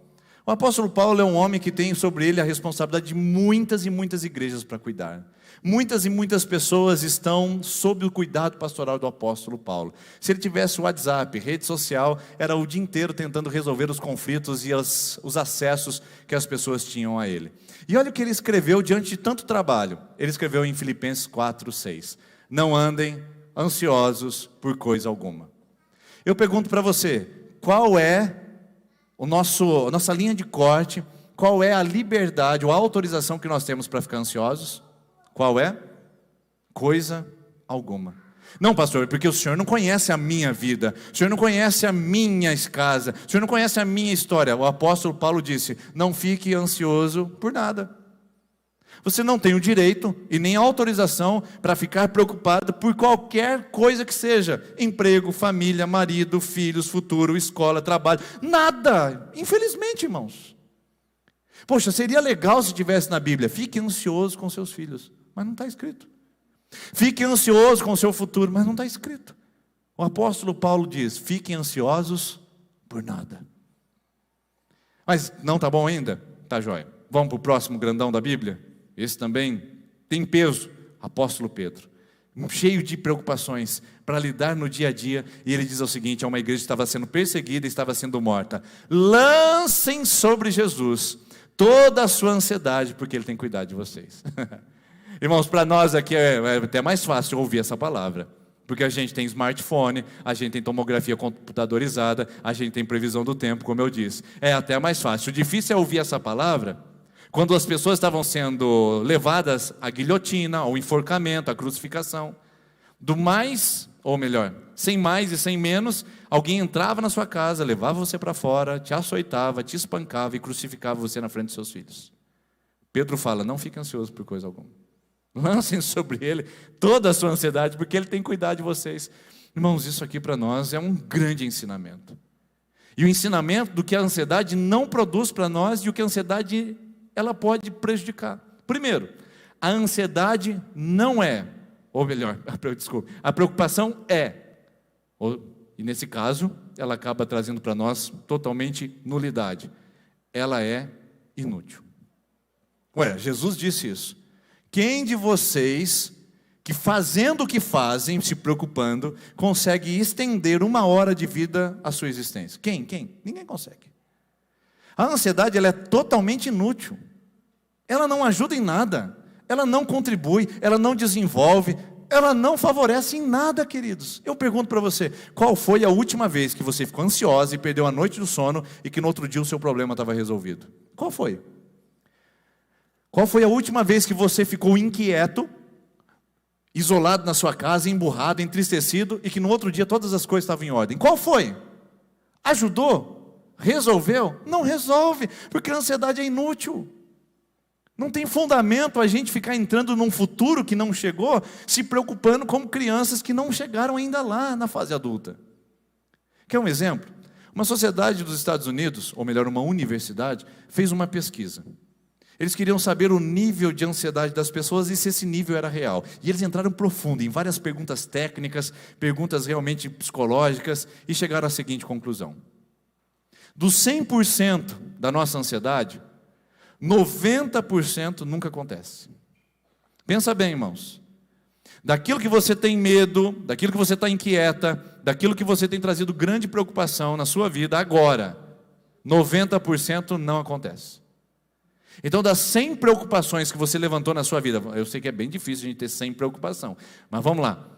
[SPEAKER 2] O apóstolo Paulo é um homem que tem sobre ele a responsabilidade de muitas e muitas igrejas para cuidar. Muitas e muitas pessoas estão sob o cuidado pastoral do apóstolo Paulo. Se ele tivesse WhatsApp, rede social, era o dia inteiro tentando resolver os conflitos e os acessos que as pessoas tinham a ele. E olha o que ele escreveu diante de tanto trabalho. Ele escreveu em Filipenses 4, 6. Não andem ansiosos por coisa alguma. Eu pergunto para você, qual é a nossa linha de corte, qual é a liberdade ou a autorização que nós temos para ficar ansiosos? Qual é? Coisa alguma. Não, pastor, porque o senhor não conhece a minha vida, o senhor não conhece a minha casa, o senhor não conhece a minha história. O apóstolo Paulo disse, não fique ansioso por nada. Você não tem o direito e nem a autorização para ficar preocupado por qualquer coisa que seja. Emprego, família, marido, filhos, futuro, escola, trabalho. Nada. Infelizmente, irmãos. Poxa, seria legal se tivesse na Bíblia. Fique ansioso com seus filhos. Mas não está escrito. Fique ansioso com o seu futuro. Mas não está escrito. O apóstolo Paulo diz, fiquem ansiosos por nada. Mas não está bom ainda? Tá jóia. Vamos para o próximo grandão da Bíblia? Esse também tem peso, apóstolo Pedro, cheio de preocupações para lidar no dia a dia, e ele diz o seguinte, a uma igreja que estava sendo perseguida e estava sendo morta, lancem sobre Jesus toda a sua ansiedade, porque ele tem cuidado de vocês. Irmãos, para nós aqui é até mais fácil ouvir essa palavra, porque a gente tem smartphone, a gente tem tomografia computadorizada, a gente tem previsão do tempo, como eu disse, é até mais fácil. O difícil é ouvir essa palavra quando as pessoas estavam sendo levadas à guilhotina, ao enforcamento, à crucificação. Do mais, ou melhor, sem mais e sem menos, alguém entrava na sua casa, levava você para fora, te açoitava, te espancava e crucificava você na frente dos seus filhos. Pedro fala, não fique ansioso por coisa alguma. Lancem sobre ele toda a sua ansiedade, porque ele tem cuidado de vocês. Irmãos, isso aqui para nós é um grande ensinamento. E o ensinamento do que a ansiedade não produz para nós e o que a ansiedade ela pode prejudicar. Primeiro, a ansiedade não é, ou melhor, desculpa, a preocupação é, e nesse caso, ela acaba trazendo para nós totalmente nulidade. Ela é inútil. Ué, Jesus disse isso. Quem de vocês, que fazendo o que fazem, se preocupando, consegue estender uma hora de vida à sua existência? Quem? Ninguém consegue. A ansiedade ela é totalmente inútil. Ela não ajuda em nada. Ela não contribui, ela não desenvolve, ela não favorece em nada, queridos. Eu pergunto para você, qual foi a última vez que você ficou ansiosa e perdeu a noite do sono e que no outro dia o seu problema estava resolvido? Qual foi? Qual foi a última vez que você ficou inquieto, isolado na sua casa, emburrado, entristecido e que no outro dia todas as coisas estavam em ordem? Qual foi? Ajudou? Resolveu? Não resolve, porque a ansiedade é inútil. Não tem fundamento a gente ficar entrando num futuro que não chegou, se preocupando como crianças que não chegaram ainda lá na fase adulta. Quer um exemplo? Uma sociedade dos Estados Unidos, ou melhor, uma universidade, fez uma pesquisa. Eles queriam saber o nível de ansiedade das pessoas e se esse nível era real. E eles entraram profundo em várias perguntas técnicas, perguntas realmente psicológicas, e chegaram à seguinte conclusão. Dos 100% da nossa ansiedade, 90% nunca acontece. Pensa bem, irmãos. Daquilo que você tem medo, daquilo que você está inquieta, daquilo que você tem trazido grande preocupação na sua vida agora, 90% não acontece. Então, das 100 preocupações que você levantou na sua vida, eu sei que é bem difícil a gente ter 100 preocupação, mas vamos lá.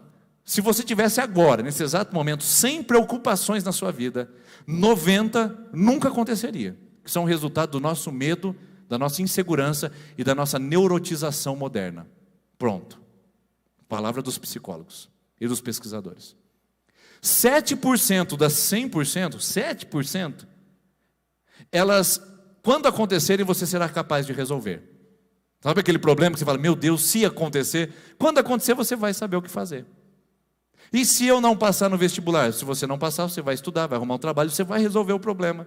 [SPEAKER 2] Se você tivesse agora, nesse exato momento, 100 preocupações na sua vida, 90 nunca aconteceria. Que são resultado do nosso medo, da nossa insegurança e da nossa neurotização moderna. Pronto. Palavra dos psicólogos e dos pesquisadores. 7% das 100%, 7%, elas, quando acontecerem, você será capaz de resolver. Sabe aquele problema que você fala, meu Deus, se acontecer? Quando acontecer, você vai saber o que fazer. E se eu não passar no vestibular? Se você não passar, você vai estudar, vai arrumar um trabalho, você vai resolver o problema.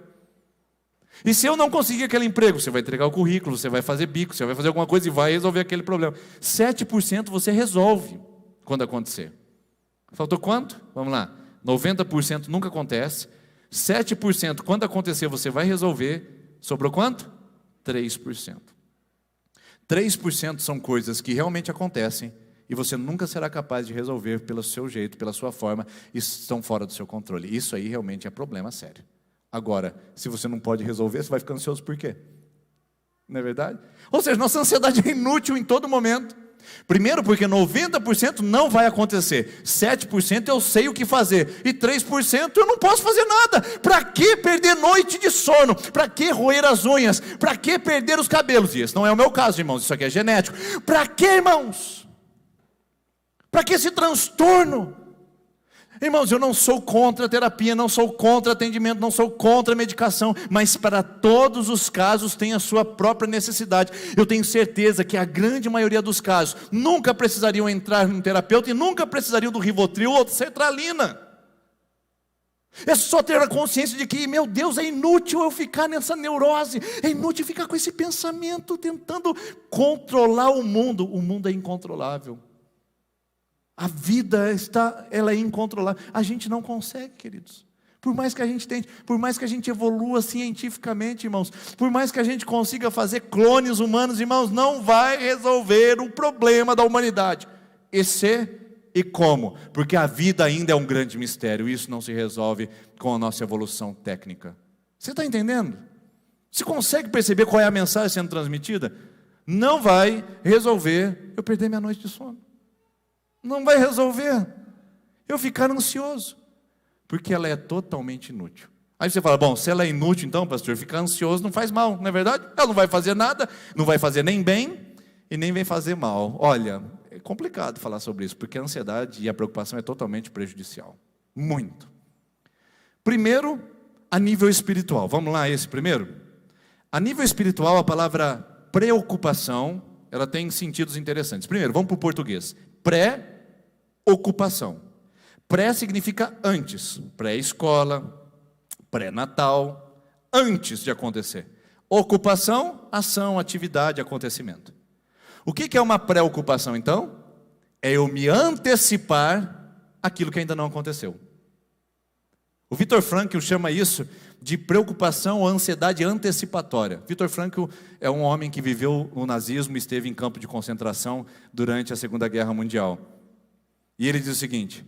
[SPEAKER 2] E se eu não conseguir aquele emprego? Você vai entregar o currículo, você vai fazer bico, você vai fazer alguma coisa e vai resolver aquele problema. 7% você resolve quando acontecer. Faltou quanto? Vamos lá. 90% nunca acontece. 7% quando acontecer você vai resolver. Sobrou quanto? 3%. 3% são coisas que realmente acontecem e você nunca será capaz de resolver pelo seu jeito, pela sua forma, e estão fora do seu controle. Isso aí realmente é problema sério. Agora, se você não pode resolver, você vai ficar ansioso por quê? Não é verdade? Ou seja, nossa ansiedade é inútil em todo momento. Primeiro porque 90% não vai acontecer, 7% eu sei o que fazer, e 3% eu não posso fazer nada. Para que perder noite de sono? Para que roer as unhas? Para que perder os cabelos? E esse não é o meu caso, irmãos, isso aqui é genético. Para que, irmãos? Para que esse transtorno? Irmãos, eu não sou contra a terapia, não sou contra atendimento, não sou contra a medicação, mas para todos os casos tem a sua própria necessidade. Eu tenho certeza que a grande maioria dos casos nunca precisariam entrar num terapeuta e nunca precisariam do Rivotril ou da sertralina. É só ter a consciência de que, meu Deus, é inútil eu ficar nessa neurose, é inútil ficar com esse pensamento tentando controlar o mundo é incontrolável. A vida ela é incontrolável. A gente não consegue, queridos. Por mais que a gente tente, por mais que a gente evolua cientificamente, irmãos, por mais que a gente consiga fazer clones humanos, irmãos, não vai resolver o problema da humanidade. E como? Porque a vida ainda é um grande mistério. Isso não se resolve com a nossa evolução técnica. Você está entendendo? Você consegue perceber qual é a mensagem sendo transmitida? Não vai resolver eu perder minha noite de sono. Não vai resolver eu ficar ansioso, porque ela é totalmente inútil. Aí você fala, bom, se ela é inútil então, pastor, ficar ansioso não faz mal, não é verdade? Ela não vai fazer nada, não vai fazer nem bem e nem vai fazer mal. Olha, é complicado falar sobre isso, porque a ansiedade e a preocupação é totalmente prejudicial. Muito. Primeiro, a nível espiritual. Vamos lá, esse primeiro? A nível espiritual, a palavra preocupação, ela tem sentidos interessantes. Primeiro, vamos para o português. Pré-ocupação. Pré significa antes, pré-escola, pré-natal, antes de acontecer. Ocupação, ação, atividade, acontecimento. O que é uma pré-ocupação então? É eu me antecipar aquilo que ainda não aconteceu. O Viktor Frankl chama isso de preocupação ou ansiedade antecipatória. Viktor Frankl é um homem que viveu o nazismo e esteve em campo de concentração durante a Segunda Guerra Mundial. E ele diz o seguinte,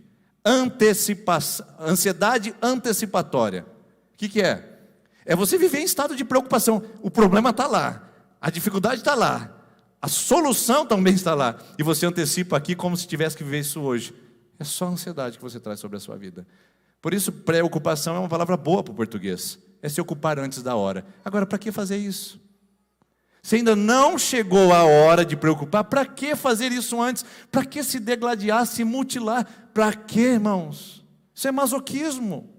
[SPEAKER 2] ansiedade antecipatória. O que é? É você viver em estado de preocupação. O problema está lá, a dificuldade está lá, a solução também está lá. E você antecipa aqui como se tivesse que viver isso hoje. É só a ansiedade que você traz sobre a sua vida. Por isso, preocupação é uma palavra boa para o português. É se ocupar antes da hora. Agora, para que fazer isso? Se ainda não chegou a hora de preocupar, para que fazer isso antes? Para que se degladiar, se mutilar? Para que, irmãos? Isso é masoquismo.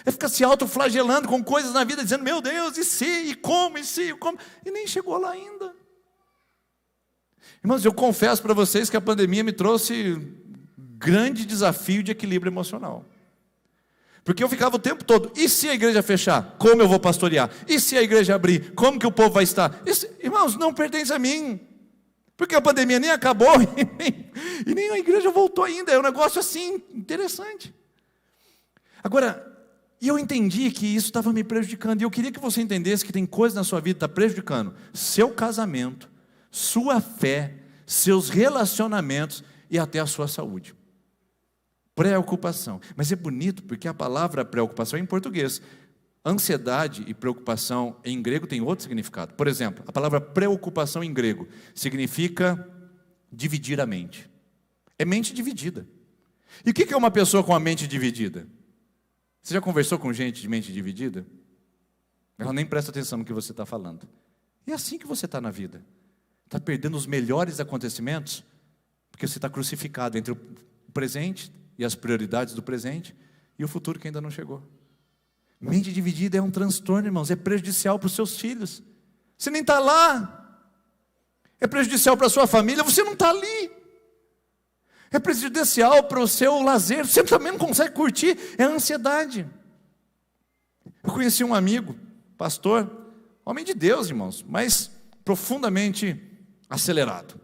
[SPEAKER 2] É ficar se autoflagelando com coisas na vida, dizendo, meu Deus, e se, e como, e se, e como? E nem chegou lá ainda. Irmãos, eu confesso para vocês que a pandemia me trouxe grande desafio de equilíbrio emocional. Porque eu ficava o tempo todo, e se a igreja fechar? Como eu vou pastorear? E se a igreja abrir? Como que o povo vai estar? Isso, irmãos, não pertence a mim. Porque a pandemia nem acabou e nem a igreja voltou ainda. É um negócio assim, interessante. Agora, eu entendi que isso estava me prejudicando. E eu queria que você entendesse que tem coisas na sua vida que está prejudicando seu casamento, sua fé, seus relacionamentos e até a sua saúde. Preocupação. Mas é bonito porque a palavra preocupação é em português. Ansiedade e preocupação em grego tem outro significado. Por exemplo, a palavra preocupação em grego significa dividir a mente. É mente dividida. E o que é uma pessoa com a mente dividida? Você já conversou com gente de mente dividida? Ela nem presta atenção no que você está falando. E é assim que você está na vida. Está perdendo os melhores acontecimentos porque você está crucificado entre o presente e as prioridades do presente e o futuro que ainda não chegou. Mente dividida é um transtorno, irmãos, é prejudicial para os seus filhos. Você nem está lá. É prejudicial para a sua família, você não está ali. É prejudicial para o seu lazer, você também não consegue curtir, é a ansiedade. Eu conheci um amigo, pastor, homem de Deus, irmãos, mas profundamente acelerado.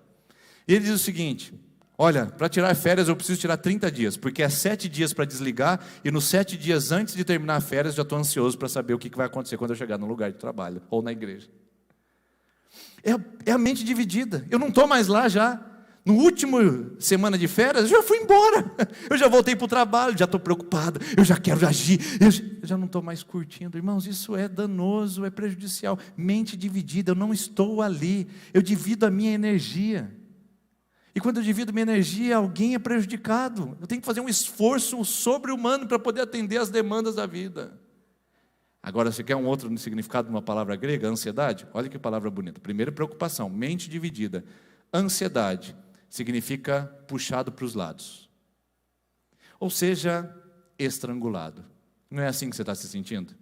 [SPEAKER 2] E ele diz o seguinte: olha, para tirar férias eu preciso tirar 30 dias, porque é 7 dias para desligar, e nos 7 dias antes de terminar a férias, já estou ansioso para saber o que vai acontecer quando eu chegar no lugar de trabalho, ou na igreja. É a mente dividida, eu não estou mais lá já. No último semana de férias, eu já fui embora, eu já voltei para o trabalho, já estou preocupado, eu já quero agir, eu já não estou mais curtindo. Irmãos, isso é danoso, é prejudicial. Mente dividida, eu não estou ali, eu divido a minha energia. E quando eu divido minha energia, alguém é prejudicado. Eu tenho que fazer um esforço sobre-humano para poder atender às demandas da vida. Agora, você quer um outro significado de uma palavra grega, ansiedade? Olha que palavra bonita. Primeiro, preocupação, mente dividida. Ansiedade significa puxado para os lados. Ou seja, estrangulado. Não é assim que você está se sentindo?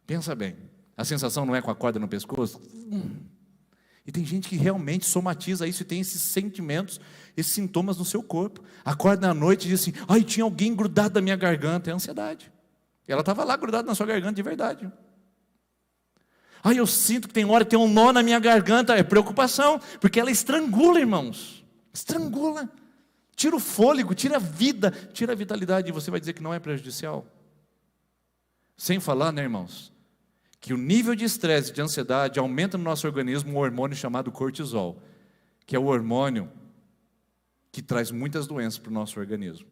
[SPEAKER 2] Pensa bem. A sensação não é com a corda no pescoço? E tem gente que realmente somatiza isso e tem esses sentimentos, esses sintomas no seu corpo. Acorda à noite e diz assim: ai, tinha alguém grudado na minha garganta. É ansiedade. Ela estava lá grudada na sua garganta de verdade. Ai, eu sinto que tem hora que tem um nó na minha garganta. É preocupação, porque ela estrangula, irmãos. Estrangula. Tira o fôlego, tira a vida, tira a vitalidade. E você vai dizer que não é prejudicial? Sem falar, né, irmãos, que o nível de estresse e de ansiedade aumenta no nosso organismo um hormônio chamado cortisol, que é o hormônio que traz muitas doenças para o nosso organismo,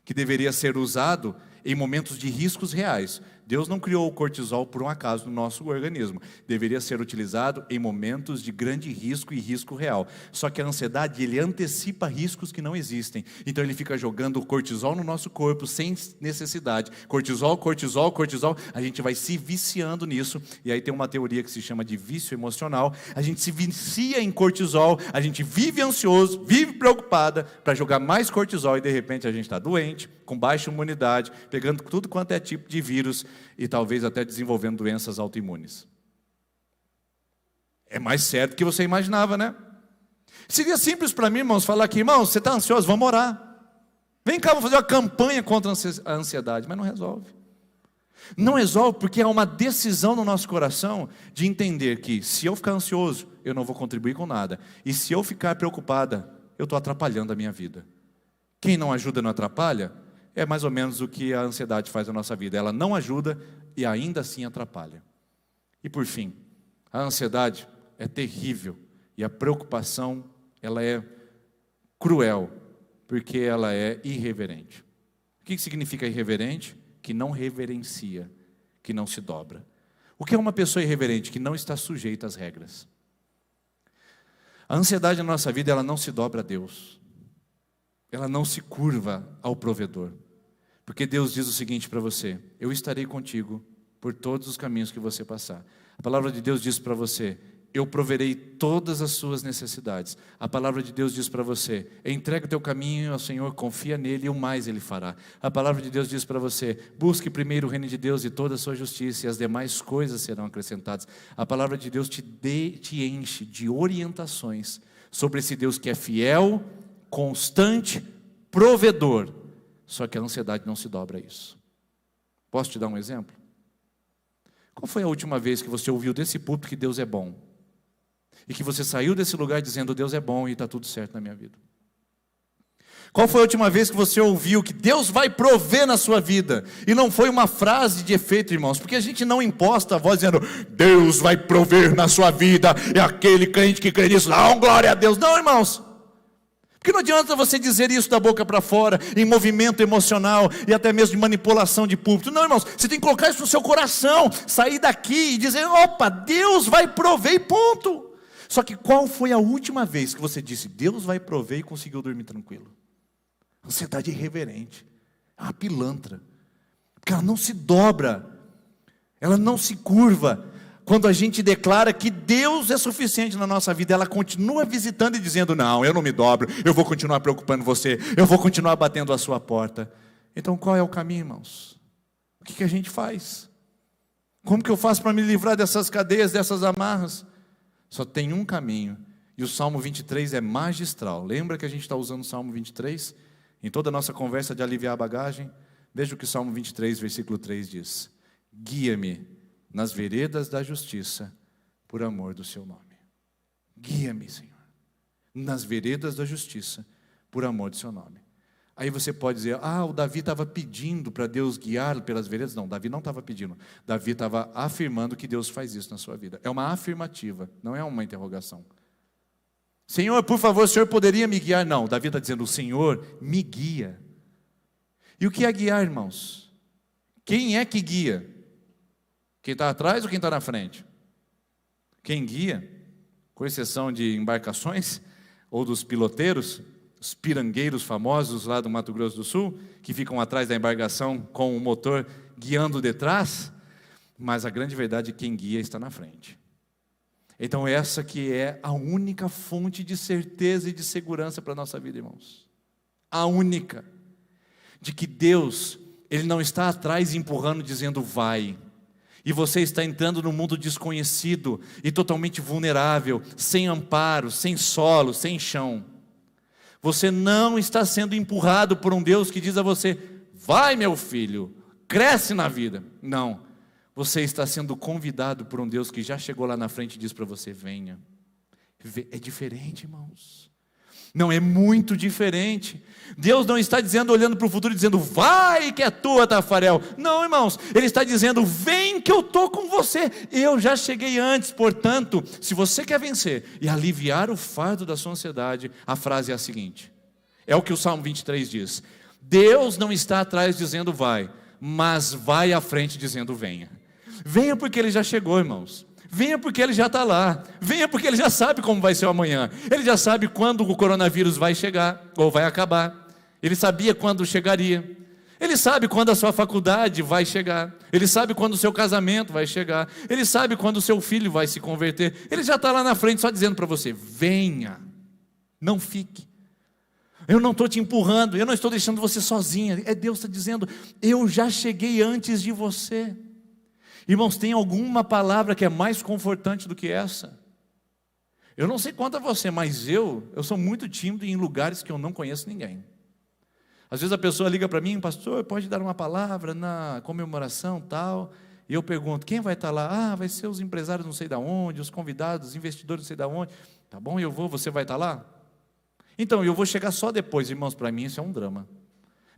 [SPEAKER 2] que deveria ser usado em momentos de riscos reais. Deus não criou o cortisol por um acaso no nosso organismo. Deveria ser utilizado em momentos de grande risco e risco real. Só que a ansiedade, ele antecipa riscos que não existem. Então ele fica jogando o cortisol no nosso corpo sem necessidade. Cortisol, cortisol, cortisol. A gente vai se viciando nisso. E aí tem uma teoria que se chama de vício emocional. A gente se vicia em cortisol. A gente vive ansioso, vive preocupada para jogar mais cortisol. E de repente a gente está doente, com baixa imunidade, pegando tudo quanto é tipo de vírus e talvez até desenvolvendo doenças autoimunes. É mais certo do que você imaginava, né? Seria simples para mim, irmãos, falar aqui: irmãos, você está ansioso? Vamos orar. Vem cá, vamos fazer uma campanha contra a ansiedade. Mas não resolve. Não resolve porque há uma decisão no nosso coração de entender que se eu ficar ansioso, eu não vou contribuir com nada. E se eu ficar preocupada, eu estou atrapalhando a minha vida. Quem não ajuda não atrapalha? É mais ou menos o que a ansiedade faz na nossa vida. Ela não ajuda e ainda assim atrapalha. E por fim, a ansiedade é terrível. E a preocupação, ela é cruel, porque ela é irreverente. O que significa irreverente? Que não reverencia, que não se dobra. O que é uma pessoa irreverente? Que não está sujeita às regras. A ansiedade na nossa vida, ela não se dobra a Deus. Ela não se curva ao provedor. Porque Deus diz o seguinte para você: eu estarei contigo por todos os caminhos que você passar. A palavra de Deus diz para você: eu proverei todas as suas necessidades. A palavra de Deus diz para você: entrega o teu caminho ao Senhor, confia nele e o mais Ele fará. A palavra de Deus diz para você: busque primeiro o reino de Deus e toda a sua justiça, e as demais coisas serão acrescentadas. A palavra de Deus te enche de orientações sobre esse Deus que é fiel, constante, provedor. Só que a ansiedade não se dobra a isso. Posso te dar um exemplo? Qual foi a última vez que você ouviu desse púlpito que Deus é bom? E que você saiu desse lugar dizendo: Deus é bom e está tudo certo na minha vida? Qual foi a última vez que você ouviu que Deus vai prover na sua vida? E não foi uma frase de efeito, irmãos, porque a gente não imposta a voz dizendo: Deus vai prover na sua vida, é aquele crente que crê nisso, dá glória a Deus. Não, irmãos. Porque não adianta você dizer isso da boca para fora, em movimento emocional e até mesmo de manipulação de púlpito. Não, irmãos, você tem que colocar isso no seu coração, sair daqui e dizer: opa, Deus vai prover e ponto. Só que qual foi a última vez que você disse: Deus vai prover, e conseguiu dormir tranquilo? Ansiedade irreverente, é uma pilantra, porque ela não se dobra, ela não se curva. Quando a gente declara que Deus é suficiente na nossa vida, ela continua visitando e dizendo: não, eu não me dobro, eu vou continuar preocupando você, eu vou continuar batendo a sua porta. Então qual é o caminho, irmãos? O que a gente faz? Como que eu faço para me livrar dessas cadeias, dessas amarras? Só tem um caminho, e o Salmo 23 é magistral. Lembra que a gente está usando o Salmo 23? Em toda a nossa conversa de aliviar a bagagem, veja o que o Salmo 23, versículo 3 diz: guia-me nas veredas da justiça, por amor do seu nome. Guia-me, Senhor, nas veredas da justiça, por amor do seu nome. Aí você pode dizer, o Davi estava pedindo para Deus guiá-lo pelas veredas. Não, Davi não estava pedindo. Davi estava afirmando que Deus faz isso na sua vida. É uma afirmativa, não é uma interrogação. Senhor, por favor, o Senhor poderia me guiar? Não, Davi está dizendo, o Senhor me guia. E o que é guiar, irmãos? Quem é que guia? Quem está atrás ou quem está na frente? Quem guia, com exceção de embarcações, ou dos piloteiros, os pirangueiros famosos lá do Mato Grosso do Sul, que ficam atrás da embarcação com o motor guiando detrás, mas a grande verdade é que quem guia está na frente. Então essa que é a única fonte de certeza e de segurança para a nossa vida, irmãos. A única. De que Deus, Ele não está atrás empurrando, dizendo vai. E você está entrando num mundo desconhecido e totalmente vulnerável, sem amparo, sem solo, sem chão. Você não está sendo empurrado por um Deus que diz a você, vai meu filho, cresce na vida. Não, você está sendo convidado por um Deus que já chegou lá na frente e diz para você, venha. É diferente, irmãos. Não, é muito diferente. Deus não está dizendo, olhando para o futuro, dizendo, vai que é tua, Tafarel. Não, irmãos, Ele está dizendo, vem que eu estou com você. Eu já cheguei antes, portanto, se você quer vencer e aliviar o fardo da sua ansiedade, a frase é a seguinte, é o que o Salmo 23 diz, Deus não está atrás dizendo vai, mas vai à frente dizendo venha. Venha porque Ele já chegou, irmãos. Venha porque Ele já está lá. Venha porque Ele já sabe como vai ser o amanhã. Ele já sabe quando o coronavírus vai chegar ou vai acabar. Ele sabia quando chegaria. Ele sabe quando a sua faculdade vai chegar. Ele sabe quando o seu casamento vai chegar. Ele sabe quando o seu filho vai se converter. Ele já está lá na frente só dizendo para você, venha, não fique. Eu não estou te empurrando, eu não estou deixando você sozinha. É Deus que está dizendo, eu já cheguei antes de você. Irmãos, tem alguma palavra que é mais confortante do que essa? Eu não sei quanto a você, mas eu sou muito tímido em lugares que eu não conheço ninguém. Às vezes a pessoa liga para mim, pastor, pode dar uma palavra na comemoração tal, e eu pergunto, quem vai estar lá? Vai ser os empresários não sei de onde, os convidados, os investidores não sei de onde. Tá bom, eu vou, você vai estar lá? Então, eu vou chegar só depois, irmãos, para mim isso é um drama.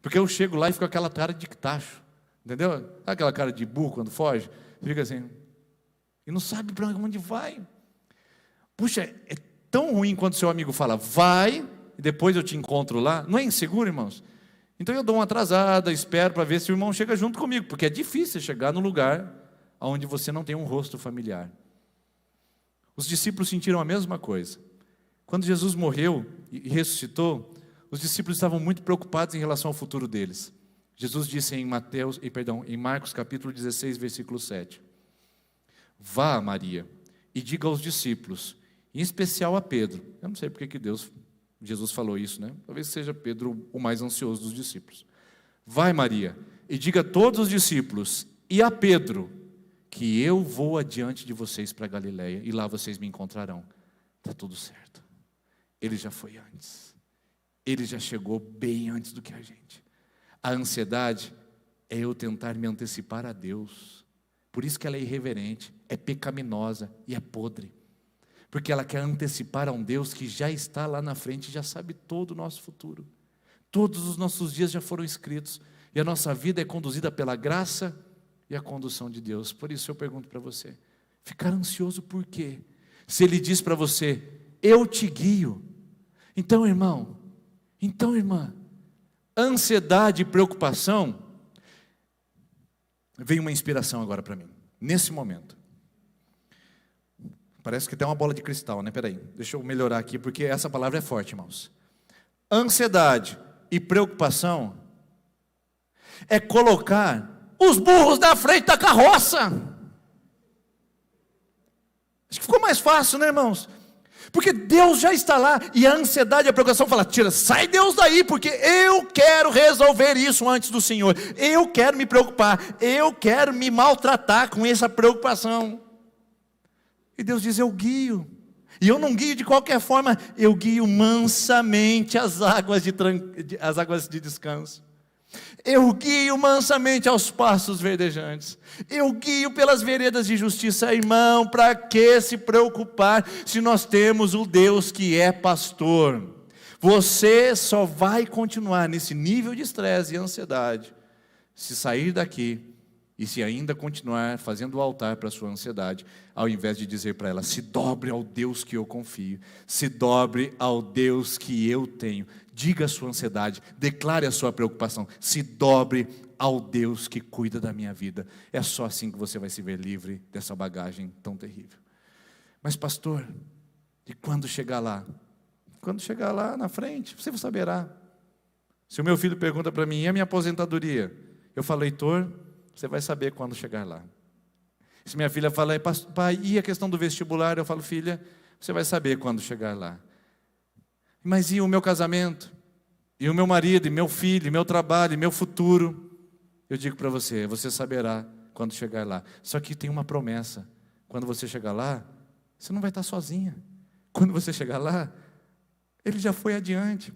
[SPEAKER 2] Porque eu chego lá e fico com aquela cara de tacho. Entendeu? Sabe aquela cara de burro quando foge? Fica assim, e não sabe para onde vai. Puxa, é tão ruim quando seu amigo fala, vai, e depois eu te encontro lá. Não é inseguro, irmãos? Então eu dou uma atrasada, espero para ver se o irmão chega junto comigo, porque é difícil chegar no lugar onde você não tem um rosto familiar. Os discípulos sentiram a mesma coisa. Quando Jesus morreu e ressuscitou, os discípulos estavam muito preocupados em relação ao futuro deles. Jesus disse em Marcos capítulo 16, versículo 7. Vá, Maria, e diga aos discípulos, em especial a Pedro. Eu não sei porque que Jesus falou isso, né? Talvez seja Pedro o mais ansioso dos discípulos. Vai, Maria, e diga a todos os discípulos, e a Pedro, que eu vou adiante de vocês para Galileia, e lá vocês me encontrarão. Está tudo certo. Ele já foi antes. Ele já chegou bem antes do que a gente. A ansiedade é eu tentar me antecipar a Deus. Por isso que ela é irreverente, é pecaminosa e é podre. Porque ela quer antecipar a um Deus que já está lá na frente, já sabe todo o nosso futuro. Todos os nossos dias já foram escritos. E a nossa vida é conduzida pela graça e a condução de Deus. Por isso eu pergunto para você, ficar ansioso por quê? Se Ele diz para você, eu te guio. Então, irmão, irmã, ansiedade e preocupação, veio uma inspiração agora para mim, nesse momento. Parece que tem uma bola de cristal, né? Peraí, deixa eu melhorar aqui, porque essa palavra é forte, irmãos. Ansiedade e preocupação é colocar os burros na frente da carroça. Acho que ficou mais fácil, né, irmãos? Porque Deus já está lá, e a ansiedade e a preocupação fala: tira, sai Deus daí, porque eu quero resolver isso antes do Senhor, eu quero me preocupar, eu quero me maltratar com essa preocupação. E Deus diz: eu guio, e eu não guio de qualquer forma, eu guio mansamente as águas de descanso. Eu guio mansamente aos pastos verdejantes. Eu guio pelas veredas de justiça. Irmão, para que se preocupar se nós temos o Deus que é pastor? Você só vai continuar nesse nível de estresse e ansiedade se sair daqui e se ainda continuar fazendo o altar para a sua ansiedade, ao invés de dizer para ela: se dobre ao Deus que eu confio, se dobre ao Deus que eu tenho. Diga a sua ansiedade, declare a sua preocupação, se dobre ao Deus que cuida da minha vida. É só assim que você vai se ver livre dessa bagagem tão terrível. Mas pastor, e quando chegar lá? Quando chegar lá na frente, você saberá. Se o meu filho pergunta para mim: e a minha aposentadoria? Eu falo: Heitor, você vai saber quando chegar lá. Se minha filha fala: pai, e a questão do vestibular? Eu falo: filha, você vai saber quando chegar lá. Mas e o meu casamento? E o meu marido, e meu filho, e meu trabalho, e meu futuro? Eu digo para você: você saberá quando chegar lá. Só que tem uma promessa: quando você chegar lá, você não vai estar sozinha. Quando você chegar lá, Ele já foi adiante.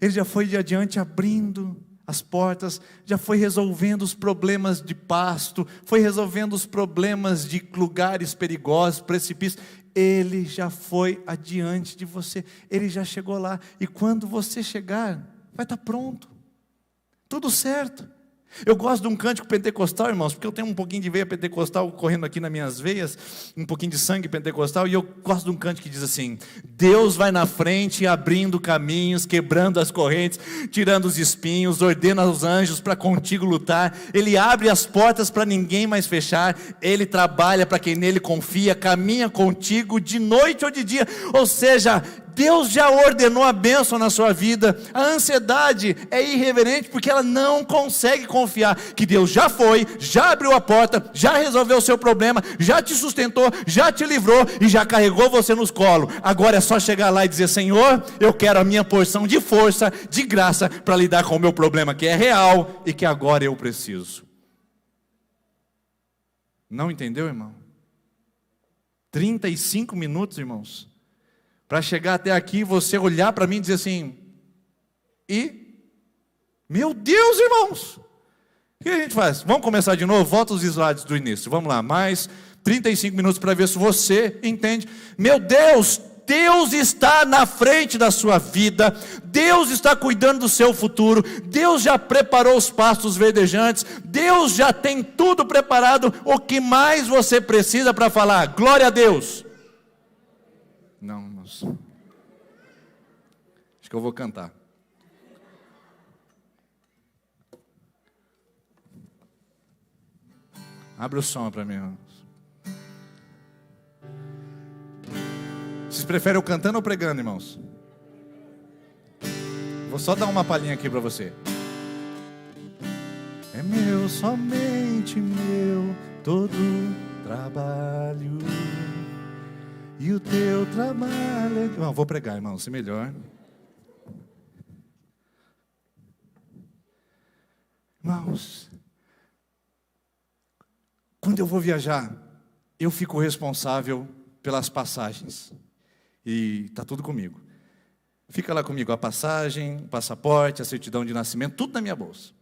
[SPEAKER 2] Ele já foi adiante abrindo as portas, já foi resolvendo os problemas de pasto, foi resolvendo os problemas de lugares perigosos, precipícios. Ele já foi adiante de você, Ele já chegou lá. E quando você chegar, vai estar pronto, tudo certo. Eu gosto de um cântico pentecostal, irmãos, porque eu tenho um pouquinho de veia pentecostal correndo aqui nas minhas veias, um pouquinho de sangue pentecostal, e eu gosto de um cântico que diz assim: Deus vai na frente abrindo caminhos, quebrando as correntes, tirando os espinhos, ordena os anjos para contigo lutar. Ele abre as portas para ninguém mais fechar. Ele trabalha para quem nele confia, caminha contigo de noite ou de dia. Ou seja, Deus já ordenou a bênção na sua vida. A ansiedade é irreverente porque ela não consegue confiar que Deus já foi, já abriu a porta, já resolveu o seu problema, já te sustentou, já te livrou e já carregou você nos colos. Agora é só chegar lá e dizer: Senhor, eu quero a minha porção de força, de graça para lidar com o meu problema que é real e que agora eu preciso. Não entendeu, irmão? 35 minutos, irmãos, para chegar até aqui, você olhar para mim e dizer assim: e? Meu Deus, irmãos! O que a gente faz? Vamos começar de novo? Volta os slides do início. Vamos lá, mais 35 minutos para ver se você entende. Meu Deus, Deus está na frente da sua vida. Deus está cuidando do seu futuro. Deus já preparou os pastos verdejantes. Deus já tem tudo preparado. O que mais você precisa para falar glória a Deus? Não, irmãos. Acho que eu vou cantar. Abre o som para mim, irmãos. Vocês preferem eu cantando ou pregando, irmãos? Vou só dar uma palhinha aqui para você. É meu, somente meu, todo trabalho. E o teu trabalho... Não, vou pregar, irmão, se melhor. Irmãos, quando eu vou viajar, eu fico responsável pelas passagens. E está tudo comigo. Fica lá comigo a passagem, o passaporte, a certidão de nascimento, tudo na minha bolsa.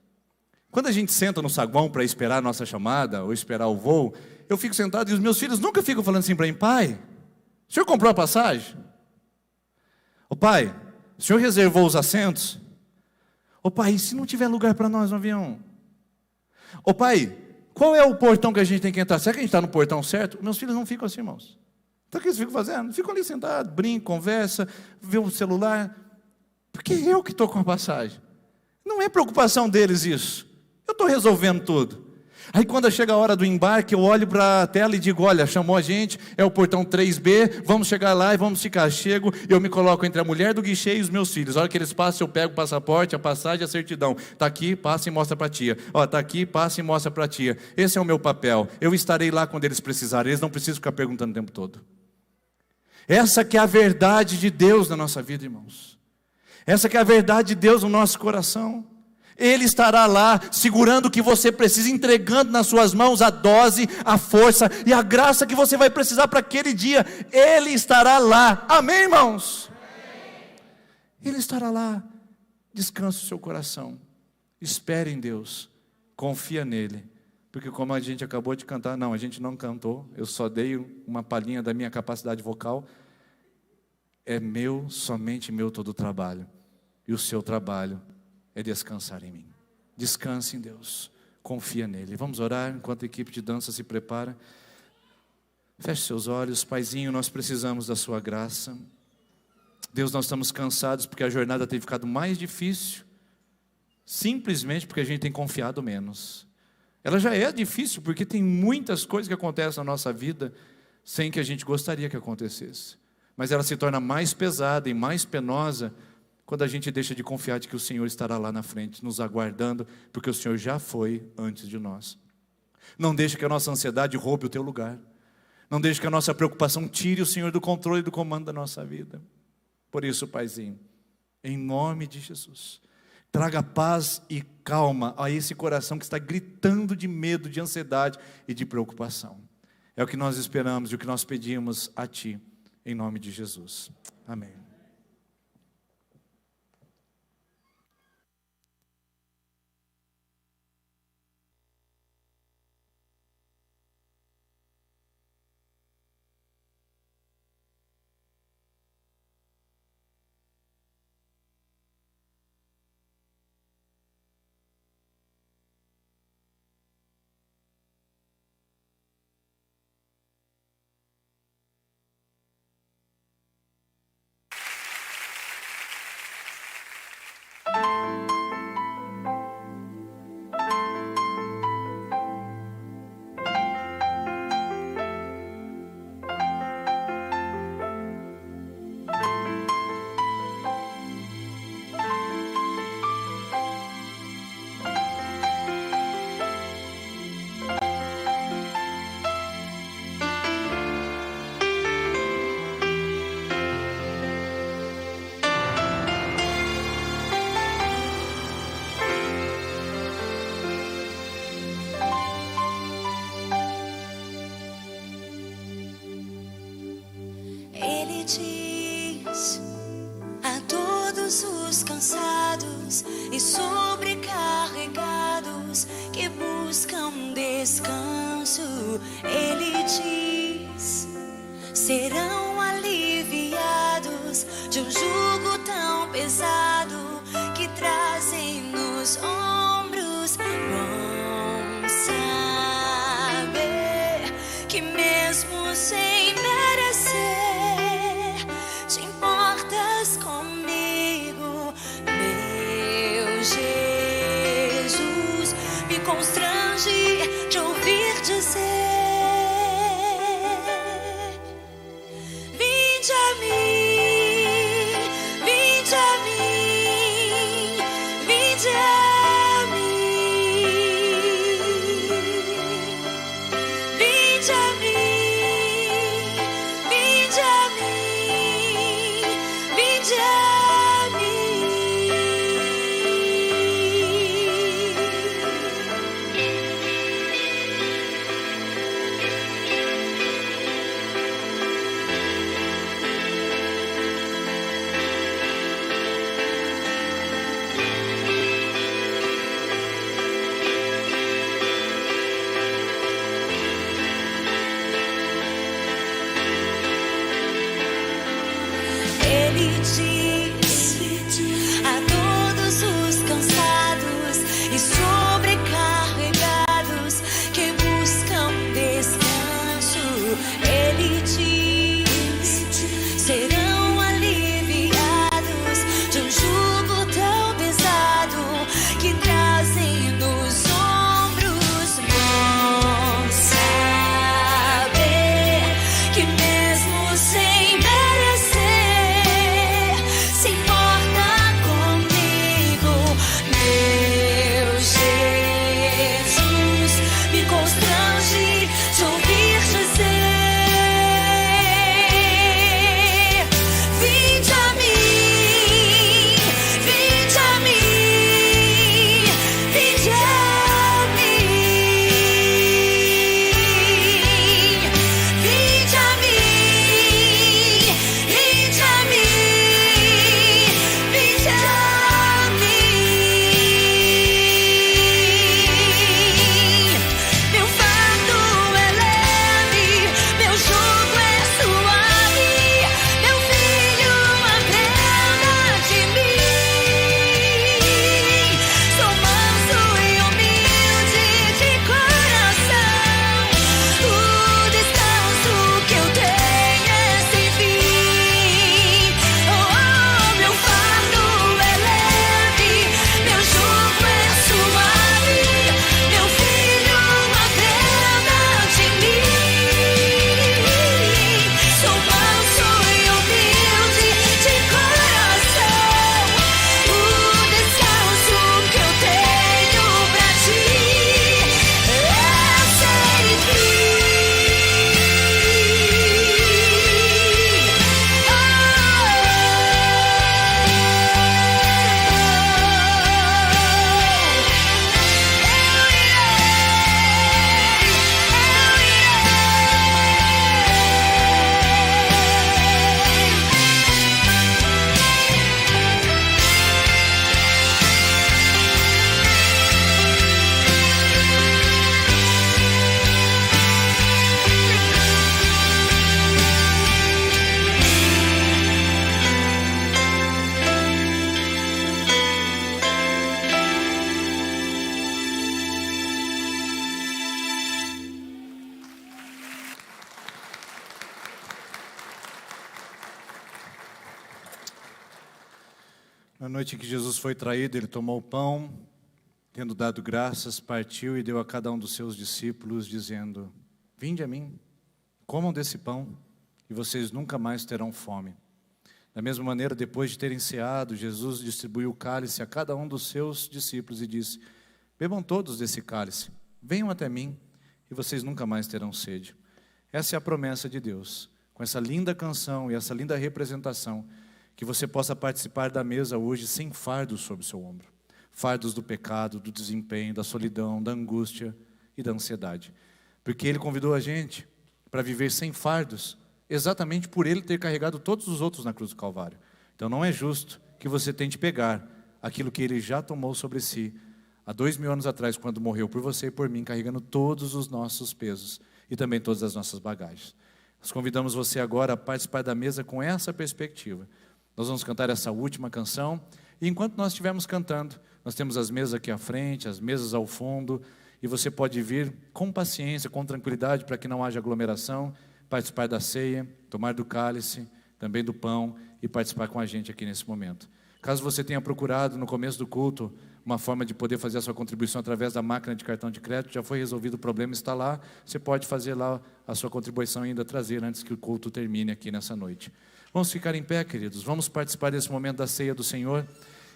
[SPEAKER 2] Quando a gente senta no saguão para esperar a nossa chamada, ou esperar o voo, eu fico sentado e os meus filhos nunca ficam falando assim para mim: pai, o senhor comprou a passagem? Ô pai, o senhor reservou os assentos? Ô pai, e se não tiver lugar para nós no avião? Ô pai, qual é o portão que a gente tem que entrar? Será que a gente está no portão certo? Meus filhos não ficam assim, irmãos. Então o que eles ficam fazendo? Ficam ali sentados, brincam, conversam, vê o celular. Porque eu que estou com a passagem. Não é preocupação deles isso. Eu estou resolvendo tudo. Aí quando chega a hora do embarque, eu olho para a tela e digo: olha, chamou a gente, é o portão 3B, vamos chegar lá e vamos ficar. Chego, eu me coloco entre a mulher do guichê e os meus filhos. A hora que eles passam, eu pego o passaporte, a passagem e a certidão. Está aqui, passa e mostra para a tia. Está aqui, passa e mostra para a tia. Esse é o meu papel. Eu estarei lá quando eles precisarem. Eles não precisam ficar perguntando o tempo todo. Essa que é a verdade de Deus na nossa vida, irmãos. Essa que é a verdade de Deus no nosso coração. Ele estará lá, segurando o que você precisa, entregando nas suas mãos a dose, a força e a graça que você vai precisar para aquele dia. Ele estará lá, amém, irmãos? Ele estará lá. Descanse o seu coração, espere em Deus, confia nele. Porque como a gente acabou de cantar, não, a gente não cantou, eu só dei uma palhinha da minha capacidade vocal. É meu, somente meu todo o trabalho. E o seu trabalho é descansar em mim. Descanse em Deus, confia nele. Vamos orar enquanto a equipe de dança se prepara. Feche seus olhos. Paizinho, nós precisamos da sua graça. Deus, nós estamos cansados porque a jornada tem ficado mais difícil, simplesmente porque a gente tem confiado menos. Ela já é difícil porque tem muitas coisas que acontecem na nossa vida sem que a gente gostaria que acontecesse. Mas ela se torna mais pesada e mais penosa quando a gente deixa de confiar de que o Senhor estará lá na frente, nos aguardando, porque o Senhor já foi antes de nós. Não deixe que a nossa ansiedade roube o teu lugar. Não deixe que a nossa preocupação tire o Senhor do controle e do comando da nossa vida. Por isso, Paizinho, em nome de Jesus, traga paz e calma a esse coração que está gritando de medo, de ansiedade e de preocupação. É o que nós esperamos e o que nós pedimos a Ti, em nome de Jesus. Amém.
[SPEAKER 3] Diz a todos os cansados e sobrecarregados que buscam descanso, Ele diz, serão aliviados de um jugo tão pesado que trazem nos ombros. Bom saber que mesmo sem merecer, comigo, meu Jesus, me constrange de ouvir dizer: vinde a mim, vinde a mim, vinde a mim, vinde a mim. Ele diz a todos os cansados e sobrecarregados que buscam descanso, Ele diz, serão aliviados de um jugo tão pesado que trazem nos ombros. Bom saber que mesmo sem merecer,
[SPEAKER 2] Na noite em que Jesus foi traído, ele tomou o pão, tendo dado graças, partiu e deu a cada um dos seus discípulos, dizendo: vinde a mim, comam desse pão, e vocês nunca mais terão fome. Da mesma maneira, depois de terem ceado, Jesus distribuiu o cálice a cada um dos seus discípulos e disse: bebam todos desse cálice, venham até mim, e vocês nunca mais terão sede. Essa é a promessa de Deus. Com essa linda canção e essa linda representação, que você possa participar da mesa hoje sem fardos sobre o seu ombro. Fardos do pecado, do desempenho, da solidão, da angústia e da ansiedade. Porque Ele convidou a gente para viver sem fardos, exatamente por Ele ter carregado todos os outros na cruz do Calvário. Então não é justo que você tente pegar aquilo que Ele já tomou sobre si, há 2000 anos atrás, quando morreu por você e por mim, carregando todos os nossos pesos e também todas as nossas bagagens. Nós convidamos você agora a participar da mesa com essa perspectiva. Nós vamos cantar essa última canção, e enquanto nós estivermos cantando, nós temos as mesas aqui à frente, as mesas ao fundo, e você pode vir com paciência, com tranquilidade, para que não haja aglomeração, participar da ceia, tomar do cálice, também do pão, e participar com a gente aqui nesse momento. Caso você tenha procurado no começo do culto uma forma de poder fazer a sua contribuição através da máquina de cartão de crédito, já foi resolvido o problema, está lá, você pode fazer lá a sua contribuição e ainda trazer antes que o culto termine aqui nessa noite. Vamos ficar em pé, queridos, vamos participar desse momento da ceia do Senhor,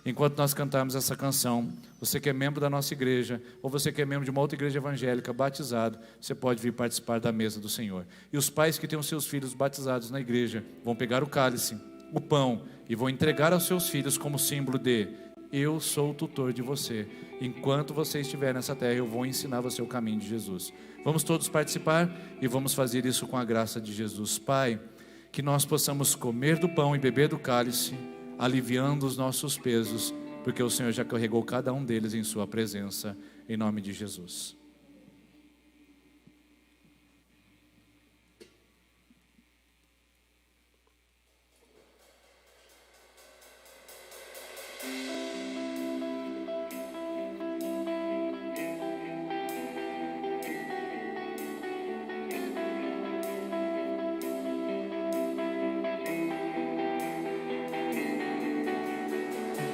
[SPEAKER 2] enquanto nós cantarmos essa canção. Você que é membro da nossa igreja, ou você que é membro de uma outra igreja evangélica, batizado, você pode vir participar da mesa do Senhor. E os pais que têm os seus filhos batizados na igreja, vão pegar o cálice, o pão, e vão entregar aos seus filhos como símbolo de: eu sou o tutor de você, enquanto você estiver nessa terra, eu vou ensinar você o caminho de Jesus. Vamos todos participar e vamos fazer isso com a graça de Jesus. Pai, que nós possamos comer do pão e beber do cálice, aliviando os nossos pesos, porque o Senhor já carregou cada um deles em sua presença, em nome de Jesus.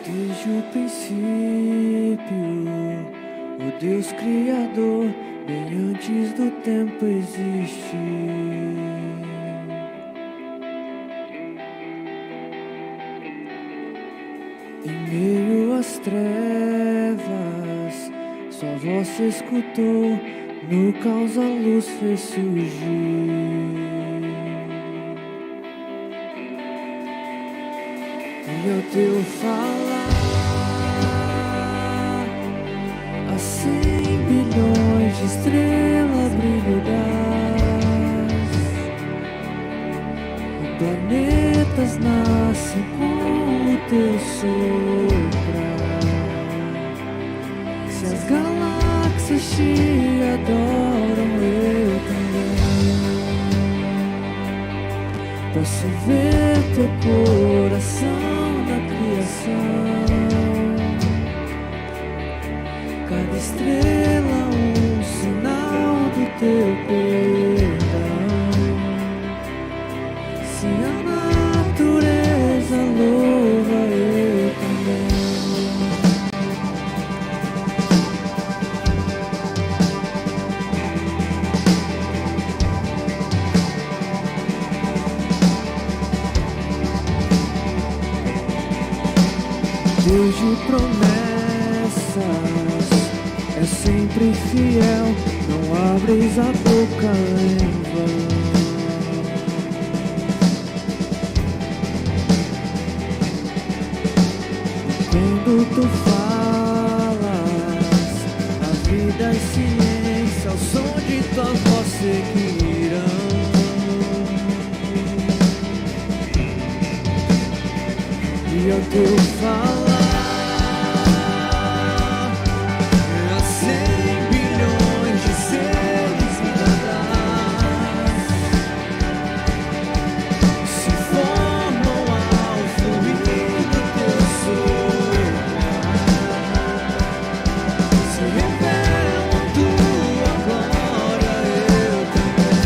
[SPEAKER 1] Desde o princípio, o Deus Criador, bem antes do tempo existir. Em meio às trevas, sua voz se escutou, no caos a luz fez surgir. E ao teu falar, há 100 bilhões de estrelas brilharás, planetas nascem com o teu soprar. Se as galáxias te adoram, eu também posso ver teu coração na criação. Cada estrela um sinal do teu perdão. Se a natureza louva, eu também. Deus de promessas, é sempre fiel, não abres a boca em vão. Quando tu falas, a vida e ciência, ao som de tua voz seguirão. E ao teu falar, há 100 bilhões de seres milagrosos se formam ao fluir do teu soprar. Se revelam tua glória, eu também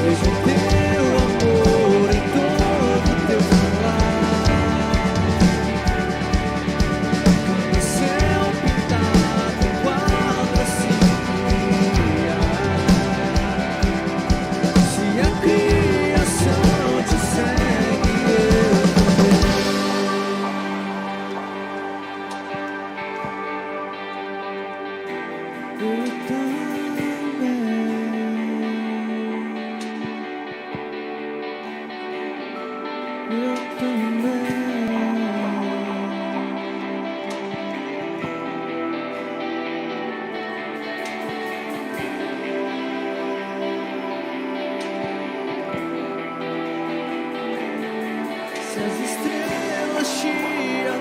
[SPEAKER 1] vejo teu amor em todo teu falar.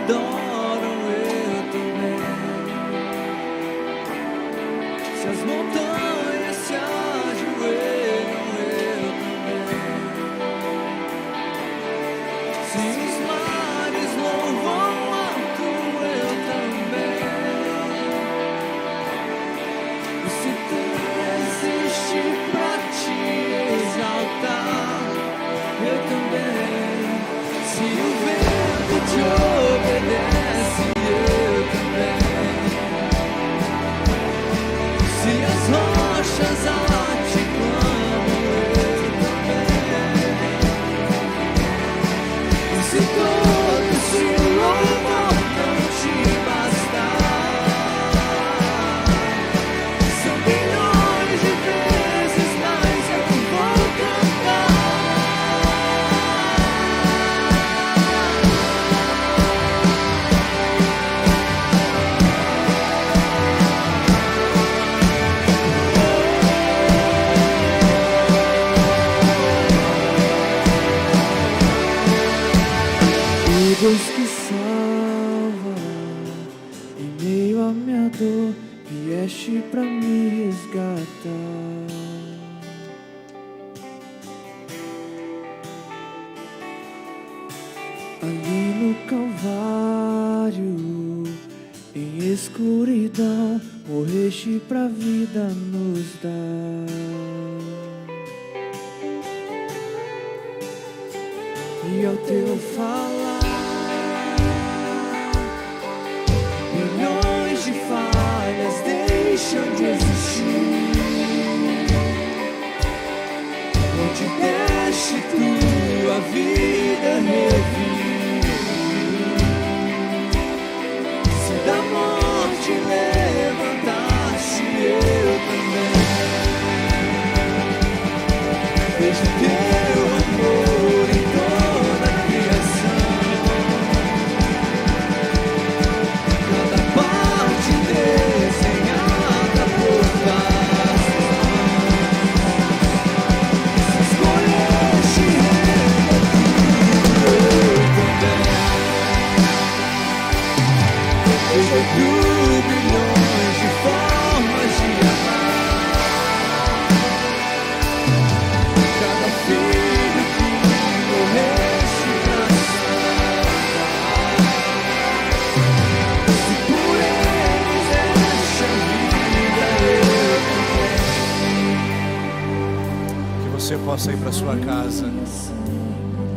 [SPEAKER 1] adoram, eu também. Se as montanhas se ajoelham, eu também. Se os mares louvam alto, eu também. E se tudo existe pra te exaltar, eu também. Se o vento te obedece, eu também. Se as rochas a ti clamam, eu também. E se todo esse louvor não te bastar, são bilhões de vezes mais eu que vou cantar. O Deus que salva, em meio à minha dor, vieste pra me resgatar. Ali no Calvário, em escuridão, morreste pra vida nos dar. E ao teu falar, milhões de falhas deixam de existir. Onde deste tua vida revir. Se da morte levantaste, eu também. Vejo teu amor em toda a criação. Cada parte desenhada por tuas mãos. Se escolheste eu também. Vejo bilhões de formas de amar. Cada filho que morreste pra salvar. Se por eles deste a vida, eu
[SPEAKER 2] Que você possa ir para sua casa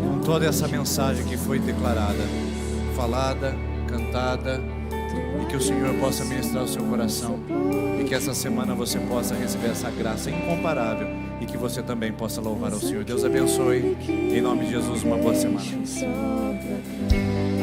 [SPEAKER 2] com toda essa mensagem que foi declarada, falada, cantada, e que o Senhor possa ministrar o seu coração, e que essa semana você possa receber essa graça incomparável, e que você também possa louvar ao Senhor. Deus abençoe, em nome de Jesus, uma boa semana.
[SPEAKER 1] também.